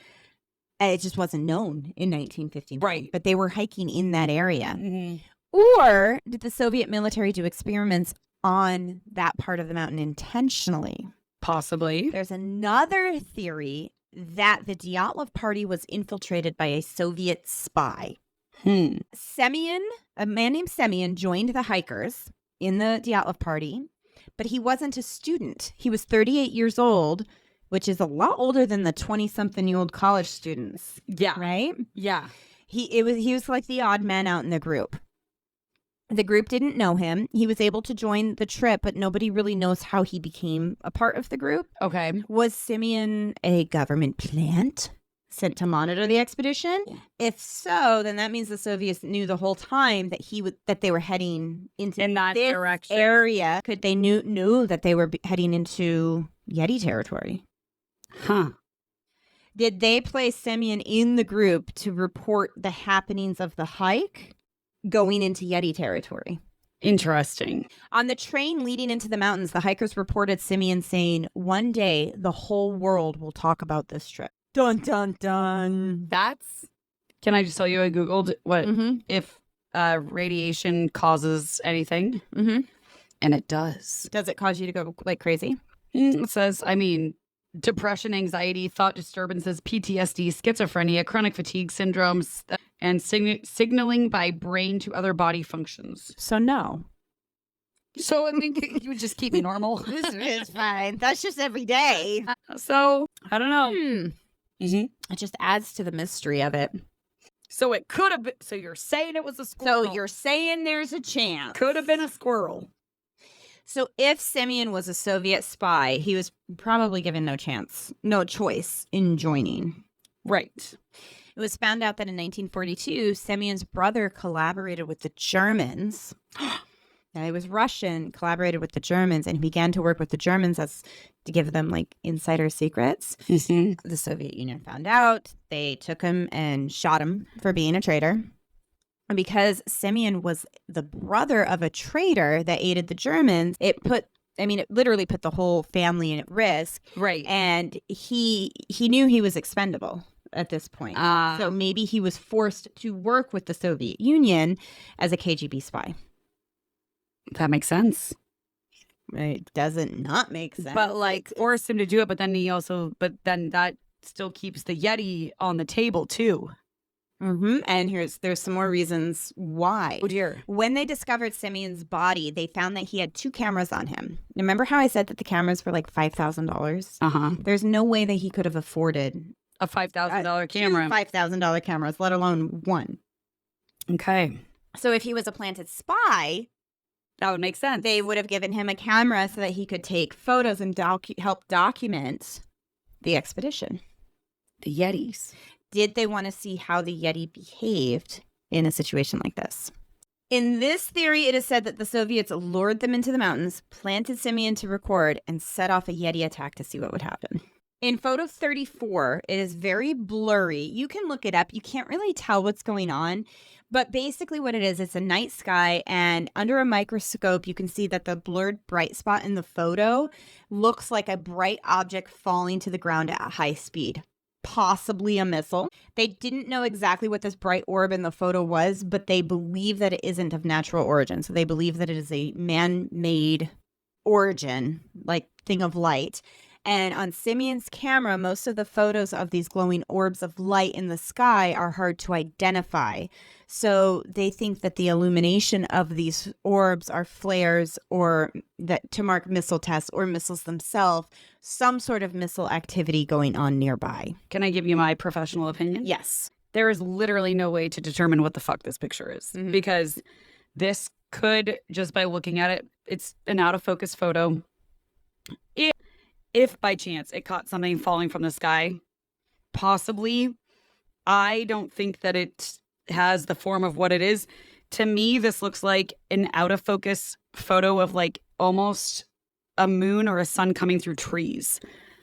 [SPEAKER 1] It just wasn't known in 1959.
[SPEAKER 2] Right.
[SPEAKER 1] But they were hiking in that area.
[SPEAKER 2] Mm-hmm.
[SPEAKER 1] Or did the Soviet military do experiments on that part of the mountain intentionally?
[SPEAKER 2] Possibly.
[SPEAKER 1] There's another theory that the Dyatlov party was infiltrated by a Soviet spy. Semyon, a man named Semyon, joined the hikers in the Dyatlov party, but he wasn't a student. He was 38 years old, which is a lot older than the 20-something-year-old college students.
[SPEAKER 2] Yeah.
[SPEAKER 1] Right?
[SPEAKER 2] Yeah.
[SPEAKER 1] He was like the odd man out in the group. The group didn't know him. He was able to join the trip, but nobody really knows how he became a part of the group.
[SPEAKER 2] Okay.
[SPEAKER 1] Was Simeon a government plant sent to monitor the expedition? If so, then that means the Soviets knew the whole time that they were heading into
[SPEAKER 2] that
[SPEAKER 1] this
[SPEAKER 2] direction
[SPEAKER 1] area. Could they knew that they were heading into Yeti territory?
[SPEAKER 2] Huh.
[SPEAKER 1] Did they place Simeon in the group to report the happenings of the hike going into Yeti territory?
[SPEAKER 2] Interesting.
[SPEAKER 1] On the train leading into the mountains, the hikers reported Simeon saying, "One day, the whole world will talk about this trip." Dun, dun, dun.
[SPEAKER 2] Can I just tell you, I Googled what
[SPEAKER 1] Mm-hmm.
[SPEAKER 2] if radiation causes anything,
[SPEAKER 1] Mm-hmm.
[SPEAKER 2] and it does.
[SPEAKER 1] Does it cause you to go like crazy?
[SPEAKER 2] It says, depression, anxiety, thought disturbances, PTSD, schizophrenia, chronic fatigue syndromes, and signaling by brain to other body functions.
[SPEAKER 1] So no.
[SPEAKER 2] So I think you would just keep me normal.
[SPEAKER 1] This is fine. That's just every day.
[SPEAKER 2] So I don't know.
[SPEAKER 1] It just adds to the mystery of it.
[SPEAKER 2] So it could have been. So you're saying it was a squirrel?
[SPEAKER 1] So you're saying there's a chance.
[SPEAKER 2] Could have been a squirrel.
[SPEAKER 1] So if Simeon was a Soviet spy, he was probably given no choice in joining.
[SPEAKER 2] Right.
[SPEAKER 1] It was found out that in 1942, Simeon's brother collaborated with the Germans. Now, he was Russian, collaborated with the Germans, and began to work with the Germans to give them like insider secrets.
[SPEAKER 2] Mm-hmm.
[SPEAKER 1] The Soviet Union found out. They took him and shot him for being a traitor. And because Simeon was the brother of a traitor that aided the Germans, it literally put the whole family at risk.
[SPEAKER 2] Right.
[SPEAKER 1] And he knew he was expendable at this point. So maybe he was forced to work with the Soviet Union as a KGB spy.
[SPEAKER 2] That makes sense.
[SPEAKER 1] It doesn't not make sense.
[SPEAKER 2] But like forced him to do it, but then that still keeps the Yeti on the table too.
[SPEAKER 1] Mm-hmm. And there's some more reasons why.
[SPEAKER 2] Oh dear.
[SPEAKER 1] When they discovered Simeon's body, they found that he had 2 cameras on him. Remember how I said that the cameras were like $5,000?
[SPEAKER 2] Uh-huh.
[SPEAKER 1] There's no way that he could have afforded
[SPEAKER 2] A $5,000 camera.
[SPEAKER 1] $5,000 cameras, let alone one.
[SPEAKER 2] Okay.
[SPEAKER 1] So if he was a planted spy,
[SPEAKER 2] That would make sense.
[SPEAKER 1] they would have given him a camera so that he could take photos and help document the expedition.
[SPEAKER 2] The Yetis.
[SPEAKER 1] Did they want to see how the Yeti behaved in a situation like this? In this theory, it is said that the Soviets lured them into the mountains, planted Simeon to record, and set off a Yeti attack to see what would happen. In photo 34, it is very blurry. You can look it up. You can't really tell what's going on. But basically what it is, it's a night sky, and under a microscope, you can see that the blurred bright spot in the photo looks like a bright object falling to the ground at high speed. Possibly a missile. They didn't know exactly what this bright orb in the photo was, but they believe that it isn't of natural origin. So they believe that it is a man-made origin, like thing of light. And on Simeon's camera, most of the photos of these glowing orbs of light in the sky are hard to identify. So they think that the illumination of these orbs are flares or that to mark missile tests or missiles themselves, some sort of missile activity going on nearby.
[SPEAKER 2] Can I give you my professional opinion?
[SPEAKER 1] Yes.
[SPEAKER 2] There is literally no way to determine what the fuck this picture is because this could, just by looking at it, it's an out of focus photo. If by chance it caught something falling from the sky, possibly, I don't think that it has the form of what it is. To me, this looks like an out of focus photo of like almost a moon or a sun coming through trees.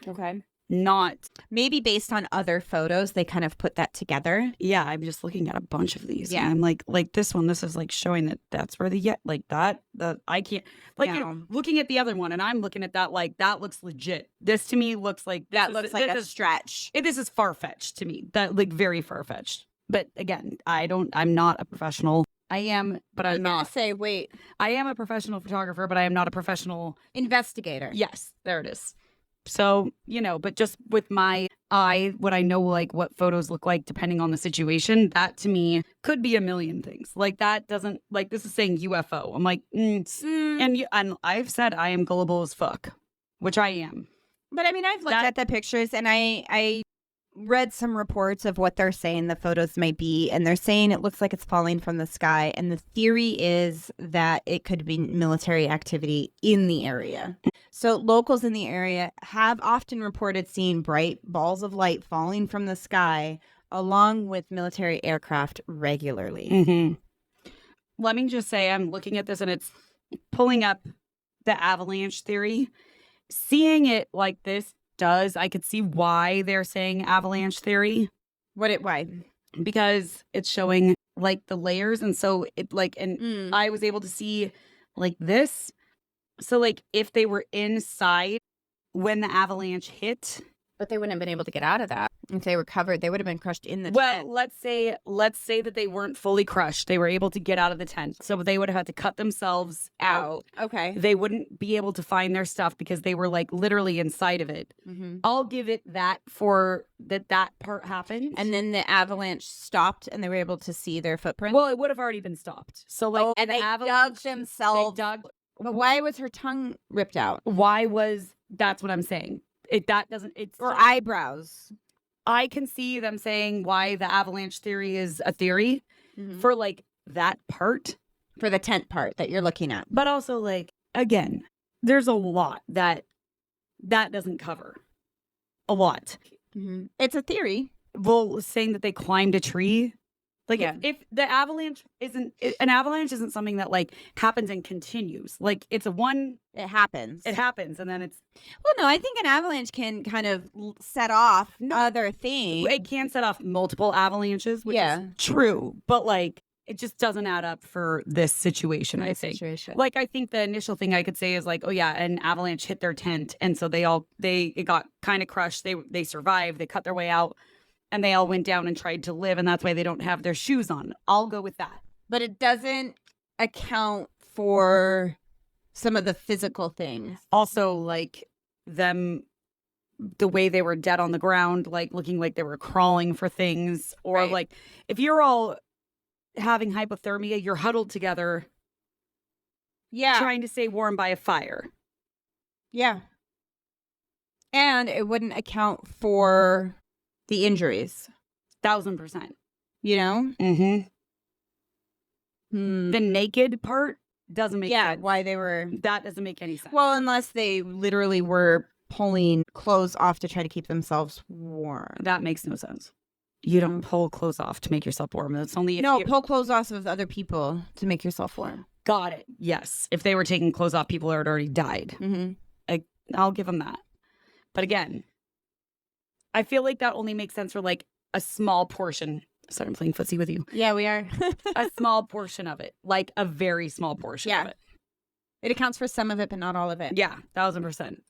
[SPEAKER 1] Okay.
[SPEAKER 2] Not.
[SPEAKER 1] Maybe based on other photos, they kind of put that together.
[SPEAKER 2] Yeah, I'm just looking at a bunch of these.
[SPEAKER 1] Yeah.
[SPEAKER 2] And I'm like this one, this is like showing that that's where I can't, like,
[SPEAKER 1] Yeah.
[SPEAKER 2] you know, looking at the other one and I'm looking at that, like, that looks legit. This to me looks like,
[SPEAKER 1] That looks like a stretch.
[SPEAKER 2] This is far-fetched to me. That, like, very far-fetched. But again, I'm not a professional. I am, but I'm not.
[SPEAKER 1] Wait.
[SPEAKER 2] I am a professional photographer, but I am not a professional.
[SPEAKER 1] Investigator.
[SPEAKER 2] Yes, there it is. So, you know, but just with my eye, what I know, like what photos look like depending on the situation, that to me could be a million things. Like that doesn't, like this is saying UFO. I'm like, and I've said I am gullible as fuck, which I am.
[SPEAKER 1] But I mean, I've looked at the pictures and I read some reports of what they're saying the photos may be, and they're saying it looks like it's falling from the sky. And the theory is that it could be military activity in the area. So locals in the area have often reported seeing bright balls of light falling from the sky along with military aircraft regularly.
[SPEAKER 2] Mm-hmm. Let me just say, I'm looking at this and it's pulling up the avalanche theory. Seeing it like this I could see why they're saying avalanche theory.
[SPEAKER 1] Why?
[SPEAKER 2] Because it's showing like the layers. And so it like, and I was able to see like this. So like if they were inside when the avalanche hit.
[SPEAKER 1] But they wouldn't have been able to get out of that. If they were covered, they would have been crushed in the tent.
[SPEAKER 2] Well, let's say that they weren't fully crushed. They were able to get out of the tent. So they would have had to cut themselves out.
[SPEAKER 1] Okay.
[SPEAKER 2] They wouldn't be able to find their stuff because they were like literally inside of it.
[SPEAKER 1] Mm-hmm.
[SPEAKER 2] I'll give it that for that part happened.
[SPEAKER 1] And then the avalanche stopped and they were able to see their footprint?
[SPEAKER 2] Well, it would have already been stopped. So like
[SPEAKER 1] and they dug themselves. But why was her tongue ripped out?
[SPEAKER 2] That's what I'm saying. Or
[SPEAKER 1] eyebrows.
[SPEAKER 2] I can see them saying why the avalanche theory is a theory for like that part.
[SPEAKER 1] For the tent part that you're looking at.
[SPEAKER 2] But also like, again, there's a lot that doesn't cover. A lot.
[SPEAKER 1] Mm-hmm. It's a theory.
[SPEAKER 2] Well, saying that they climbed a tree. Like if the avalanche isn't something that like happens and continues. Like it happens. It happens and then it's.
[SPEAKER 1] Well, no, I think an avalanche can kind of set off other things.
[SPEAKER 2] It can set off multiple avalanches, which is true. But like it just doesn't add up for this situation, I think. Like I think the initial thing I could say is like, oh yeah, an avalanche hit their tent and so it got kind of crushed. They survived, they cut their way out. And they all went down and tried to live, and that's why they don't have their shoes on. I'll go with that.
[SPEAKER 1] But it doesn't account for some of the physical things.
[SPEAKER 2] Also, like them, the way they were dead on the ground, like looking like they were crawling for things. Or like, if you're all having hypothermia, you're huddled together.
[SPEAKER 1] Yeah.
[SPEAKER 2] Trying to stay warm by a fire.
[SPEAKER 1] Yeah. And it wouldn't account for the injuries.
[SPEAKER 2] 1,000%.
[SPEAKER 1] You know?
[SPEAKER 2] Mm-hmm. The naked part doesn't make sense.
[SPEAKER 1] Yeah, why they were...
[SPEAKER 2] That doesn't make any sense.
[SPEAKER 1] Well, unless they literally were pulling clothes off to try to keep themselves warm.
[SPEAKER 2] That makes no sense. You don't pull clothes off to make yourself warm. That's only...
[SPEAKER 1] pull clothes off of other people to make yourself warm.
[SPEAKER 2] Got it. Yes. If they were taking clothes off people who had already died.
[SPEAKER 1] Mm-hmm.
[SPEAKER 2] I'll give them that. But again... I feel like that only makes sense for like a small portion. Sorry, I'm playing footsie with you.
[SPEAKER 1] Yeah, we are.
[SPEAKER 2] A small portion of it. Like a very small portion of it.
[SPEAKER 1] It accounts for some of it, but not all of it.
[SPEAKER 2] Yeah, 1,000%.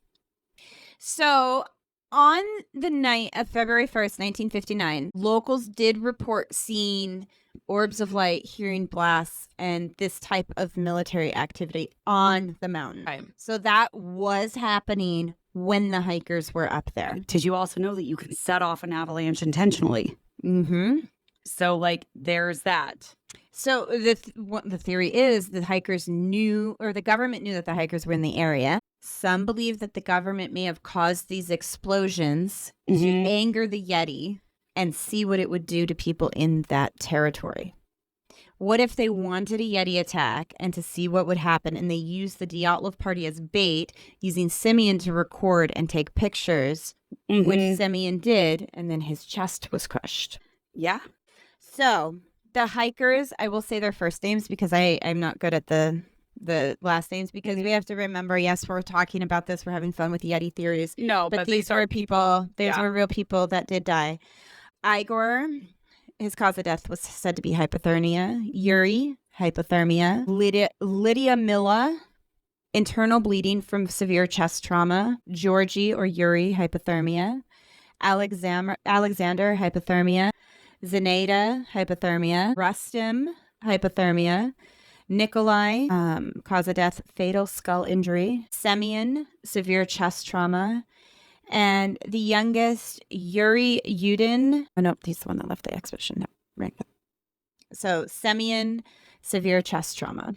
[SPEAKER 1] So on the night of February 1st, 1959, locals did report seeing orbs of light, hearing blasts, and this type of military activity on the mountain.
[SPEAKER 2] Right.
[SPEAKER 1] So that was happening when the hikers were up there.
[SPEAKER 2] Did you also know that you can set off an avalanche intentionally?
[SPEAKER 1] Mm-hmm.
[SPEAKER 2] So, like, there's that.
[SPEAKER 1] So the theory is the hikers knew, or the government knew that the hikers were in the area. Some believe that the government may have caused these explosions to anger the Yeti and see what it would do to people in that territory. What if they wanted a Yeti attack and to see what would happen, and they used the Dyatlov party as bait, using Simeon to record and take pictures, which Simeon did, and then his chest was crushed.
[SPEAKER 2] Yeah.
[SPEAKER 1] So the hikers, I will say their first names because I'm not good at the last names, because we have to remember, yes, we're talking about this, we're having fun with Yeti theories.
[SPEAKER 2] No, but
[SPEAKER 1] these were people, these were real people that did die. Igor, his cause of death was said to be hypothermia. Yuri, hypothermia. Lydia Milla, internal bleeding from severe chest trauma. Georgie or Yuri, hypothermia. Alexander, hypothermia. Zenaida, hypothermia. Rustem, hypothermia. Nikolai, cause of death, fatal skull injury. Semyon, severe chest trauma. And the youngest, Yuri Yudin. Oh, no, he's the one that left the expedition. No, right. So Semyon, severe chest trauma.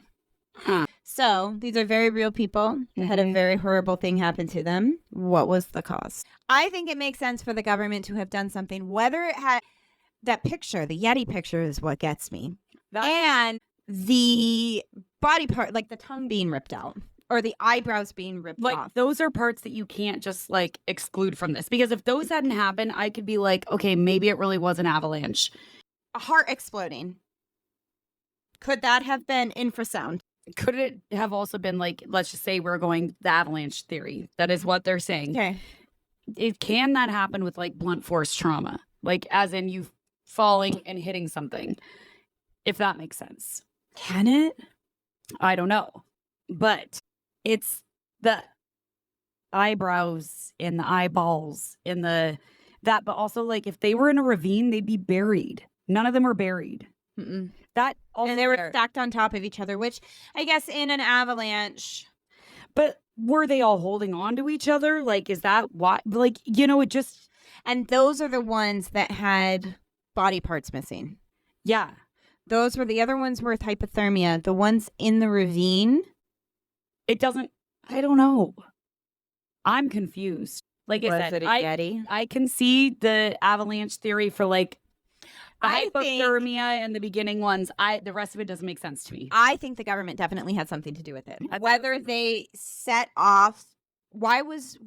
[SPEAKER 1] So these are very real people that had a very horrible thing happen to them. What was the cause? I think it makes sense for the government to have done something, whether it had that picture, the Yeti picture is what gets me. And the body part, like the tongue being ripped out or the eyebrows being ripped off.
[SPEAKER 2] Those are parts that you can't just like exclude from this, because if those hadn't happened, I could be like, okay, maybe it really was an avalanche.
[SPEAKER 1] A heart exploding. Could that have been infrasound?
[SPEAKER 2] Could it have also been like, let's just say we're going the avalanche theory. That is what they're saying.
[SPEAKER 1] Okay.
[SPEAKER 2] Can that happen with like blunt force trauma? Like as in you falling and hitting something, if that makes sense.
[SPEAKER 1] Can it?
[SPEAKER 2] I don't know. But it's the eyebrows and the eyeballs and but also like if they were in a ravine, they'd be buried. None of them were buried.
[SPEAKER 1] Mm-mm.
[SPEAKER 2] That also
[SPEAKER 1] and they were stacked on top of each other, which I guess in an avalanche.
[SPEAKER 2] But were they all holding on to each other? Like, is that why? Like, it just.
[SPEAKER 1] And those are the ones that had body parts missing.
[SPEAKER 2] Yeah.
[SPEAKER 1] Those were the other ones with hypothermia. The ones in the ravine.
[SPEAKER 2] It doesn't. I don't know. I'm confused. Like I said,
[SPEAKER 1] Yeti?
[SPEAKER 2] I can see the avalanche theory for like the hypothermia and the beginning ones. The rest of it doesn't make sense to me.
[SPEAKER 1] I think the government definitely had something to do with it. Whether they set off. Why was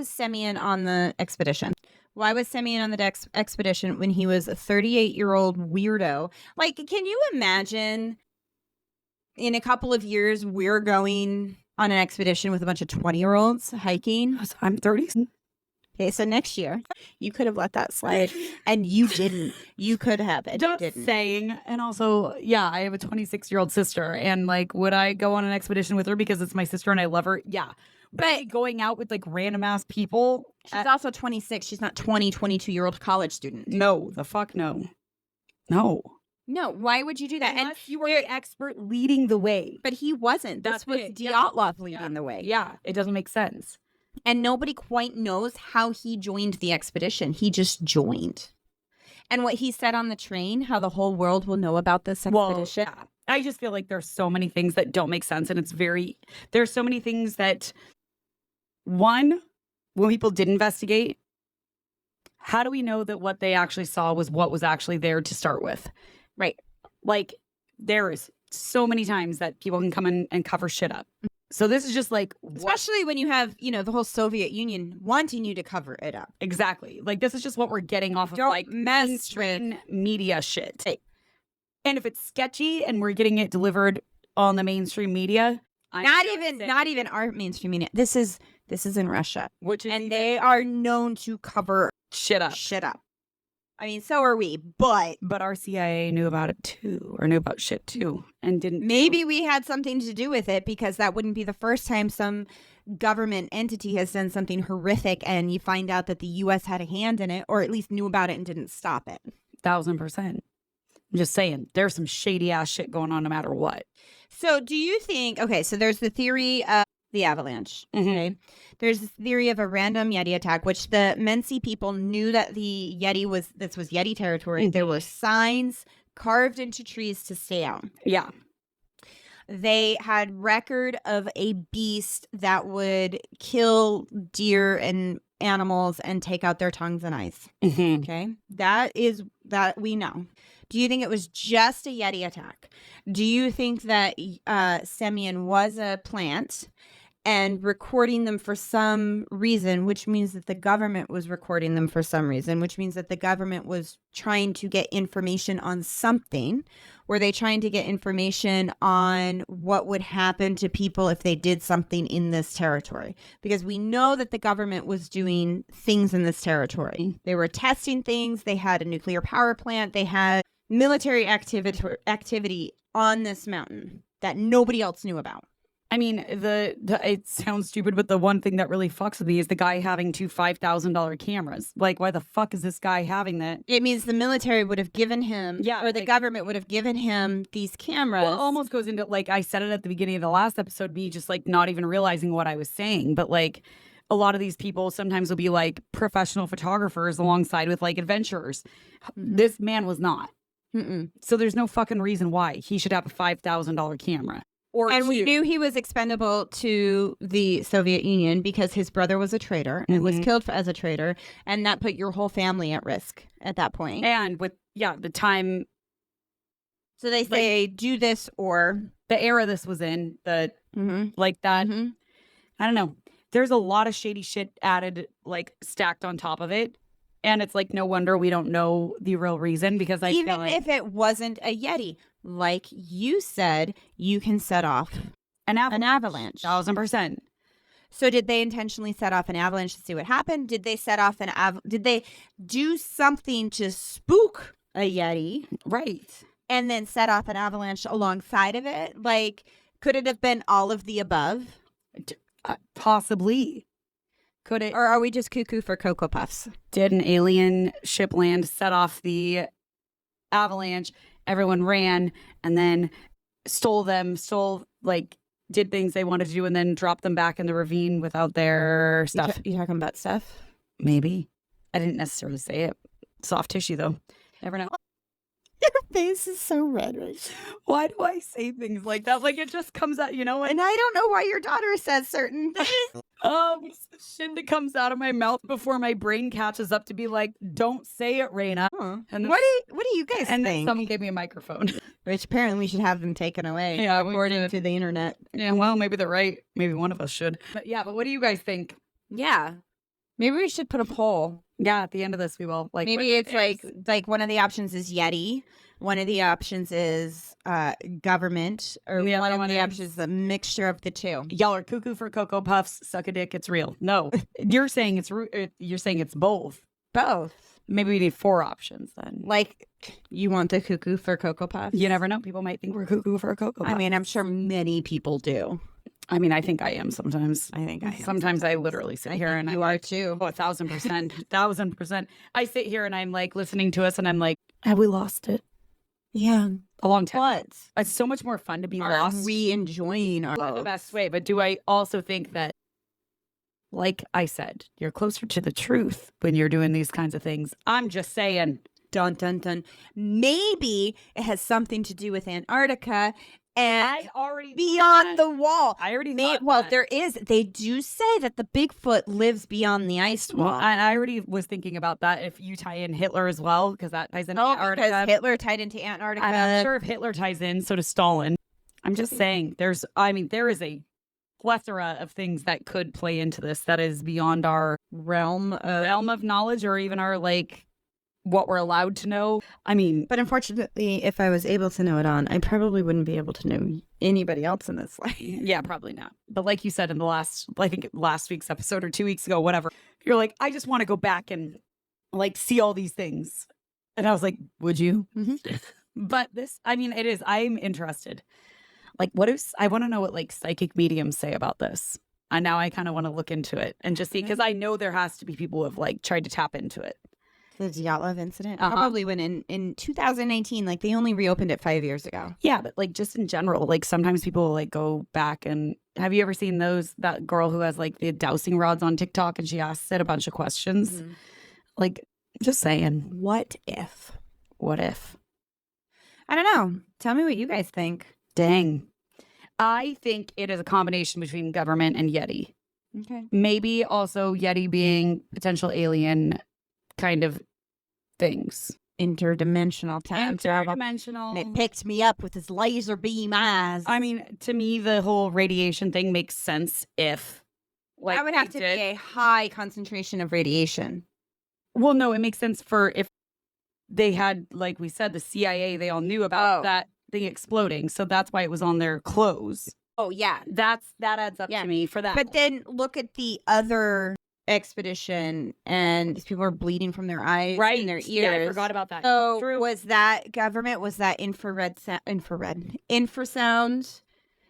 [SPEAKER 1] Semyon on the expedition? Why was Semyon on the expedition when he was a 38-year-old weirdo? Like, can you imagine in a couple of years we're going on an expedition with a bunch of 20-year-olds hiking?
[SPEAKER 2] I'm 30.
[SPEAKER 1] Okay, so next year you could have let that slide, and you didn't. You could have. And
[SPEAKER 2] Just
[SPEAKER 1] didn't.
[SPEAKER 2] saying. And also, yeah, I have a 26-year-old sister, and like, would I go on an expedition with her because it's my sister and I love her? Yeah. But going out with like random ass people.
[SPEAKER 1] She's also 26. She's not 22-year-old college student.
[SPEAKER 2] No, the fuck no. No.
[SPEAKER 1] No, why would you do that?
[SPEAKER 2] Unless you were the expert leading the way.
[SPEAKER 1] But he wasn't. This was Dyatlov leading the way.
[SPEAKER 2] Yeah, it doesn't make sense.
[SPEAKER 1] And nobody quite knows how he joined the expedition. He just joined. And what he said on the train, how the whole world will know about this expedition.
[SPEAKER 2] Well, yeah. I just feel like there's so many things that don't make sense. And there's so many things that, one, when people did investigate, how do we know that what they actually saw was what was actually there to start with?
[SPEAKER 1] Right.
[SPEAKER 2] Like, there is so many times that people can come in and cover shit up. So this is just like...
[SPEAKER 1] Especially when you have, the whole Soviet Union wanting you to cover it up.
[SPEAKER 2] Exactly. Like, this is just what we're getting off of, like, mainstream media shit.
[SPEAKER 1] Hey.
[SPEAKER 2] And if it's sketchy and we're getting it delivered on the mainstream media...
[SPEAKER 1] Not even our mainstream media. This is in Russia.
[SPEAKER 2] And
[SPEAKER 1] they are known to cover
[SPEAKER 2] shit up.
[SPEAKER 1] I mean, so are we, but
[SPEAKER 2] our CIA knew about it too, or knew about shit too, and didn't.
[SPEAKER 1] Maybe we had something to do with it, because that wouldn't be the first time some government entity has done something horrific and you find out that the U.S. had a hand in it, or at least knew about it and didn't stop it.
[SPEAKER 2] 1000%. I'm just saying, there's some shady ass shit going on no matter what.
[SPEAKER 1] So do you think, okay, so there's the theory of the avalanche. Okay. There's this theory of a random Yeti attack, which the Mensi people knew that the Yeti was Yeti territory. There were signs carved into trees to stay out.
[SPEAKER 2] Yeah.
[SPEAKER 1] They had record of a beast that would kill deer and animals and take out their tongues and eyes. Okay. That we know. Do you think it was just a Yeti attack? Do you think that Semyon was a plant and recording them for some reason, which means that the government was recording them for some reason, which means that the government was trying to get information on something? Were they trying to get information on what would happen to people if they did something in this territory? Because we know that the government was doing things in this territory. They were testing things. They had a nuclear power plant. They had military activity on this mountain that nobody else knew about.
[SPEAKER 2] I mean, it sounds stupid, but the one thing that really fucks with me is the guy having two $5,000 cameras. Like, why the fuck is this guy having that?
[SPEAKER 1] It means the military would have given him, or the government would have given him these cameras.
[SPEAKER 2] Well, it almost goes into, like, I said it at the beginning of the last episode, me just, like, not even realizing what I was saying. But, like, a lot of these people sometimes will be, like, professional photographers alongside with, like, adventurers. This man was not. So there's no fucking reason why he should have a $5,000 camera.
[SPEAKER 1] And we knew he was expendable to the Soviet Union because his brother was a traitor and was killed as a traitor. And that put your whole family at risk at that point.
[SPEAKER 2] And with, the time.
[SPEAKER 1] So they say, do this or.
[SPEAKER 2] The era this was in, like that.
[SPEAKER 1] Mm-hmm.
[SPEAKER 2] I don't know. There's a lot of shady shit added, like stacked on top of it. And it's like, no wonder we don't know the real reason because I
[SPEAKER 1] Even
[SPEAKER 2] feel like
[SPEAKER 1] if it wasn't a Yeti, like you said, you can set off
[SPEAKER 2] an
[SPEAKER 1] avalanche.
[SPEAKER 2] 1,000%.
[SPEAKER 1] So did they intentionally set off an avalanche to see what happened? Did they set off did they do something to spook a Yeti?
[SPEAKER 2] Right.
[SPEAKER 1] And then set off an avalanche alongside of it? Like, could it have been all of the above?
[SPEAKER 2] Possibly. Could it?
[SPEAKER 1] Or are we just cuckoo for Cocoa Puffs?
[SPEAKER 2] Did an alien ship land, set off the avalanche, everyone ran, and then did things they wanted to do, and then dropped them back in the ravine without their stuff?
[SPEAKER 1] You talking about stuff?
[SPEAKER 2] Maybe. I didn't necessarily say it. Soft tissue, though. Never know.
[SPEAKER 1] Your face is so red right now.
[SPEAKER 2] Why do I say things like that? Like, it just comes out,
[SPEAKER 1] And I don't know why your daughter says certain things.
[SPEAKER 2] It's the shit that comes out of my mouth before my brain catches up to be like, don't say it, Raina.
[SPEAKER 1] Huh.
[SPEAKER 2] And
[SPEAKER 1] What do you guys
[SPEAKER 2] and then
[SPEAKER 1] think?
[SPEAKER 2] someone gave me a microphone.
[SPEAKER 1] Which apparently we should have them taken away.
[SPEAKER 2] Yeah,
[SPEAKER 1] according to the internet.
[SPEAKER 2] Yeah, well, maybe they're right. Maybe one of us should. But what do you guys think?
[SPEAKER 1] Yeah. Maybe we should put a poll.
[SPEAKER 2] Yeah, at the end of this, we will. Like,
[SPEAKER 1] Maybe it's like one of the options is Yeti. One of the options is government. Or one of the options is a mixture of the two.
[SPEAKER 2] Y'all are cuckoo for Cocoa Puffs. Suck a dick. It's real. No, you're saying it's both.
[SPEAKER 1] Both.
[SPEAKER 2] Maybe we need 4 options then.
[SPEAKER 1] Like, you want the cuckoo for Cocoa Puffs?
[SPEAKER 2] You never know. People might think we're cuckoo for a Cocoa Puff.
[SPEAKER 1] I mean, I'm sure many people do.
[SPEAKER 2] I mean, I think I am sometimes.
[SPEAKER 1] I think I am.
[SPEAKER 2] Sometimes I literally sit here and
[SPEAKER 1] you are too.
[SPEAKER 2] 1,000%. 1,000%. I sit here and I'm like listening to us and I'm like, have we lost it?
[SPEAKER 1] Yeah.
[SPEAKER 2] A long time.
[SPEAKER 1] What?
[SPEAKER 2] It's so much more fun to be lost.
[SPEAKER 1] Are we enjoying our
[SPEAKER 2] the best way? But do I also think that, like I said, you're closer to the truth when you're doing these kinds of things? I'm just saying.
[SPEAKER 1] Dun, dun, dun. Maybe it has something to do with Antarctica and
[SPEAKER 2] I already
[SPEAKER 1] beyond the wall.
[SPEAKER 2] I already
[SPEAKER 1] Well, there is. They do say that the Bigfoot lives beyond the ice wall.
[SPEAKER 2] Well, and I already was thinking about that. If you tie in Hitler as well, because that ties into Antarctica.
[SPEAKER 1] Because Hitler tied into Antarctica.
[SPEAKER 2] And I'm sure if Hitler ties in, so does Stalin. I'm just saying, there is a plethora of things that could play into this that is beyond our realm of knowledge, or even our what we're allowed to know. I mean,
[SPEAKER 1] but unfortunately, if I was able to know it on, I probably wouldn't be able to know anybody else in this life.
[SPEAKER 2] Yeah, probably not. But like you said in the last week's episode or 2 weeks ago, whatever, you're like, I just want to go back and see all these things. And I was like, would you? Mm-hmm. But this, I mean, it is, I'm interested. I want to know what psychic mediums say about this. And now I kind of want to look into it and just see, because I know there has to be people who have tried to tap into it.
[SPEAKER 1] The Dyatlov incident probably went in 2019. They only reopened it 5 years ago.
[SPEAKER 2] Yeah, but just in general, sometimes people will go back and have you ever seen that girl who has the dowsing rods on TikTok and she asks it a bunch of questions? Mm-hmm. Just saying.
[SPEAKER 1] What if?
[SPEAKER 2] What if?
[SPEAKER 1] I don't know. Tell me what you guys think.
[SPEAKER 2] Dang. I think it is a combination between government and Yeti.
[SPEAKER 1] Okay.
[SPEAKER 2] Maybe also Yeti being potential alien kind of things.
[SPEAKER 1] Interdimensional time travel.
[SPEAKER 2] Interdimensional.
[SPEAKER 1] And it picked me up with his laser beam eyes.
[SPEAKER 2] I mean, to me, the whole radiation thing makes sense if
[SPEAKER 1] that would have to be a high concentration of radiation.
[SPEAKER 2] Well, no, it makes sense for if they had, like we said, the CIA, they all knew about that thing exploding. So that's why it was on their clothes.
[SPEAKER 1] Oh, yeah.
[SPEAKER 2] That adds up to me for that.
[SPEAKER 1] But then look at the other expedition and these people are bleeding from their eyes and their ears.
[SPEAKER 2] Yeah, I forgot about that.
[SPEAKER 1] So was that government? Was that infrasound?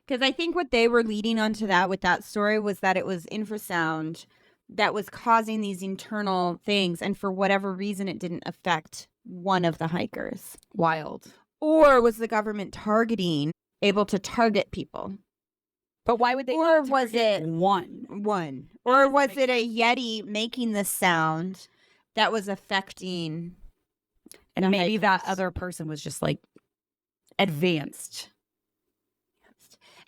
[SPEAKER 1] Because I think what they were leading onto that with that story was that it was infrasound that was causing these internal things, and for whatever reason it didn't affect one of the hikers.
[SPEAKER 2] Wild.
[SPEAKER 1] Or was the government able to target people?
[SPEAKER 2] But why would they?
[SPEAKER 1] Or was it
[SPEAKER 2] one?
[SPEAKER 1] Or was it a Yeti making the sound that was affecting?
[SPEAKER 2] And maybe that other person was just advanced.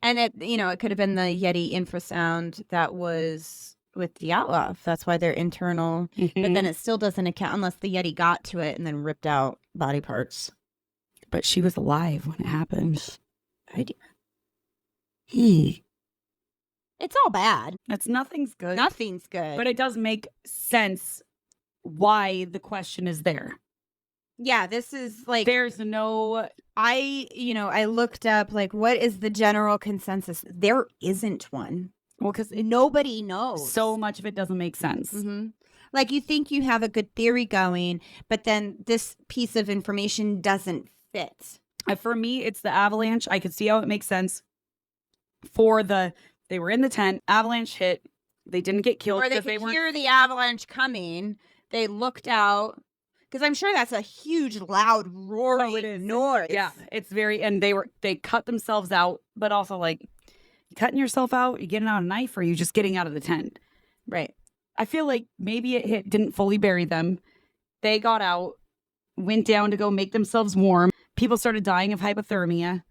[SPEAKER 1] And it could have been the Yeti infrasound that was with Dyatlov. That's why they're internal. But then it still doesn't account unless the Yeti got to it and then ripped out body parts.
[SPEAKER 2] But she was alive when it happened.
[SPEAKER 1] It's all bad.
[SPEAKER 2] Nothing's good.
[SPEAKER 1] Nothing's good.
[SPEAKER 2] But it does make sense why the question is there.
[SPEAKER 1] Yeah, this is like
[SPEAKER 2] there's no.
[SPEAKER 1] I looked up like what is the general consensus? There isn't one.
[SPEAKER 2] Well, because
[SPEAKER 1] nobody knows.
[SPEAKER 2] So much of it doesn't make sense.
[SPEAKER 1] Mm-hmm. Like you think you have a good theory going, but then this piece of information doesn't fit.
[SPEAKER 2] For me, it's the avalanche. I could see how it makes sense. They were in the tent, avalanche hit, they didn't get killed.
[SPEAKER 1] Or they could hear the avalanche coming. They looked out. Because I'm sure that's a huge, loud, roaring noise.
[SPEAKER 2] Yeah, it's very, and they cut themselves out, but also like, you cutting yourself out, you getting out a knife, or you just getting out of the tent?
[SPEAKER 1] Right.
[SPEAKER 2] I feel like maybe it didn't fully bury them. They got out, went down to go make themselves warm. People started dying of hypothermia.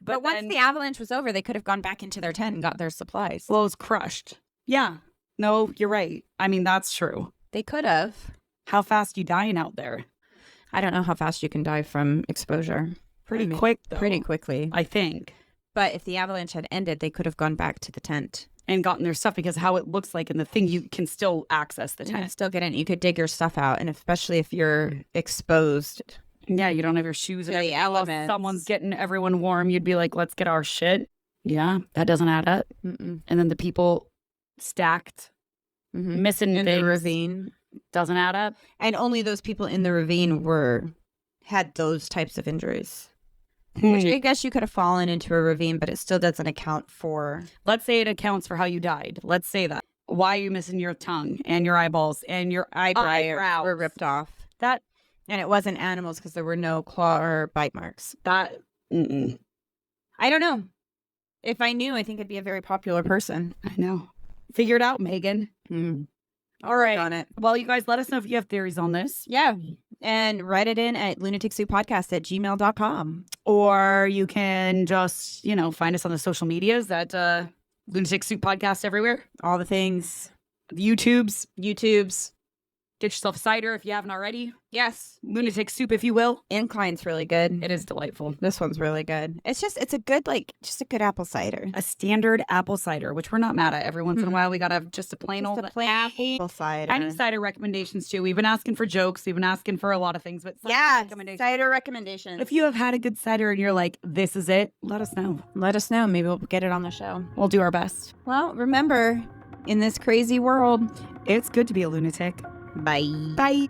[SPEAKER 1] But once the avalanche was over, they could have gone back into their tent and got their supplies.
[SPEAKER 2] Well, it was crushed. Yeah. No, you're right. I mean, that's true.
[SPEAKER 1] They could have.
[SPEAKER 2] How fast you dying out there?
[SPEAKER 1] I don't know how fast you can die from exposure.
[SPEAKER 2] Pretty quick, though.
[SPEAKER 1] Pretty quickly.
[SPEAKER 2] I think.
[SPEAKER 1] But if the avalanche had ended, they could have gone back to the tent.
[SPEAKER 2] And gotten their stuff, because how it looks like in the thing, you can still access the tent.
[SPEAKER 1] You can still get in. You could dig your stuff out. And especially if you're exposed.
[SPEAKER 2] Yeah, you don't have your shoes.
[SPEAKER 1] To the elements.
[SPEAKER 2] Someone's getting everyone warm. You'd be like, let's get our shit. Yeah, that doesn't add up.
[SPEAKER 1] Mm-mm.
[SPEAKER 2] And then the people stacked, missing
[SPEAKER 1] in the ravine.
[SPEAKER 2] Doesn't add up.
[SPEAKER 1] And only those people in the ravine had those types of injuries. Which I guess you could have fallen into a ravine, but it still doesn't account for...
[SPEAKER 2] Let's say it accounts for how you died. Let's say that. Why are you missing your tongue and your eyeballs and your eyebrows
[SPEAKER 1] were ripped off. And it wasn't animals because there were no claw or bite marks.
[SPEAKER 2] I don't
[SPEAKER 1] know. If I knew, I think I'd be a very popular person.
[SPEAKER 2] I know. Figure it out, Megan. All right.
[SPEAKER 1] On it.
[SPEAKER 2] Well, you guys, let us know if you have theories on this.
[SPEAKER 1] Yeah. And write it in at lunaticsoupodcast@gmail.com.
[SPEAKER 2] Or you can just, find us on the social medias at Lunatic Soup Podcast everywhere.
[SPEAKER 1] All the things.
[SPEAKER 2] YouTubes. Get yourself a cider if you haven't already.
[SPEAKER 1] Yes.
[SPEAKER 2] Lunatic Soup, if you will.
[SPEAKER 1] Incline's really good.
[SPEAKER 2] It is delightful.
[SPEAKER 1] This one's really good. It's a good, just a good apple cider.
[SPEAKER 2] A standard apple cider, which we're not mad at. Every once in a while, we got to have just a plain old
[SPEAKER 1] apple cider.
[SPEAKER 2] Any cider recommendations, too. We've been asking for jokes. We've been asking for a lot of things. But
[SPEAKER 1] cider recommendations.
[SPEAKER 2] If you have had a good cider and you're like, this is it, let us know.
[SPEAKER 1] Let us know. Maybe we'll get it on the show.
[SPEAKER 2] We'll do our best.
[SPEAKER 1] Well, remember, in this crazy world,
[SPEAKER 2] it's good to be a lunatic.
[SPEAKER 1] Bye.
[SPEAKER 2] Bye.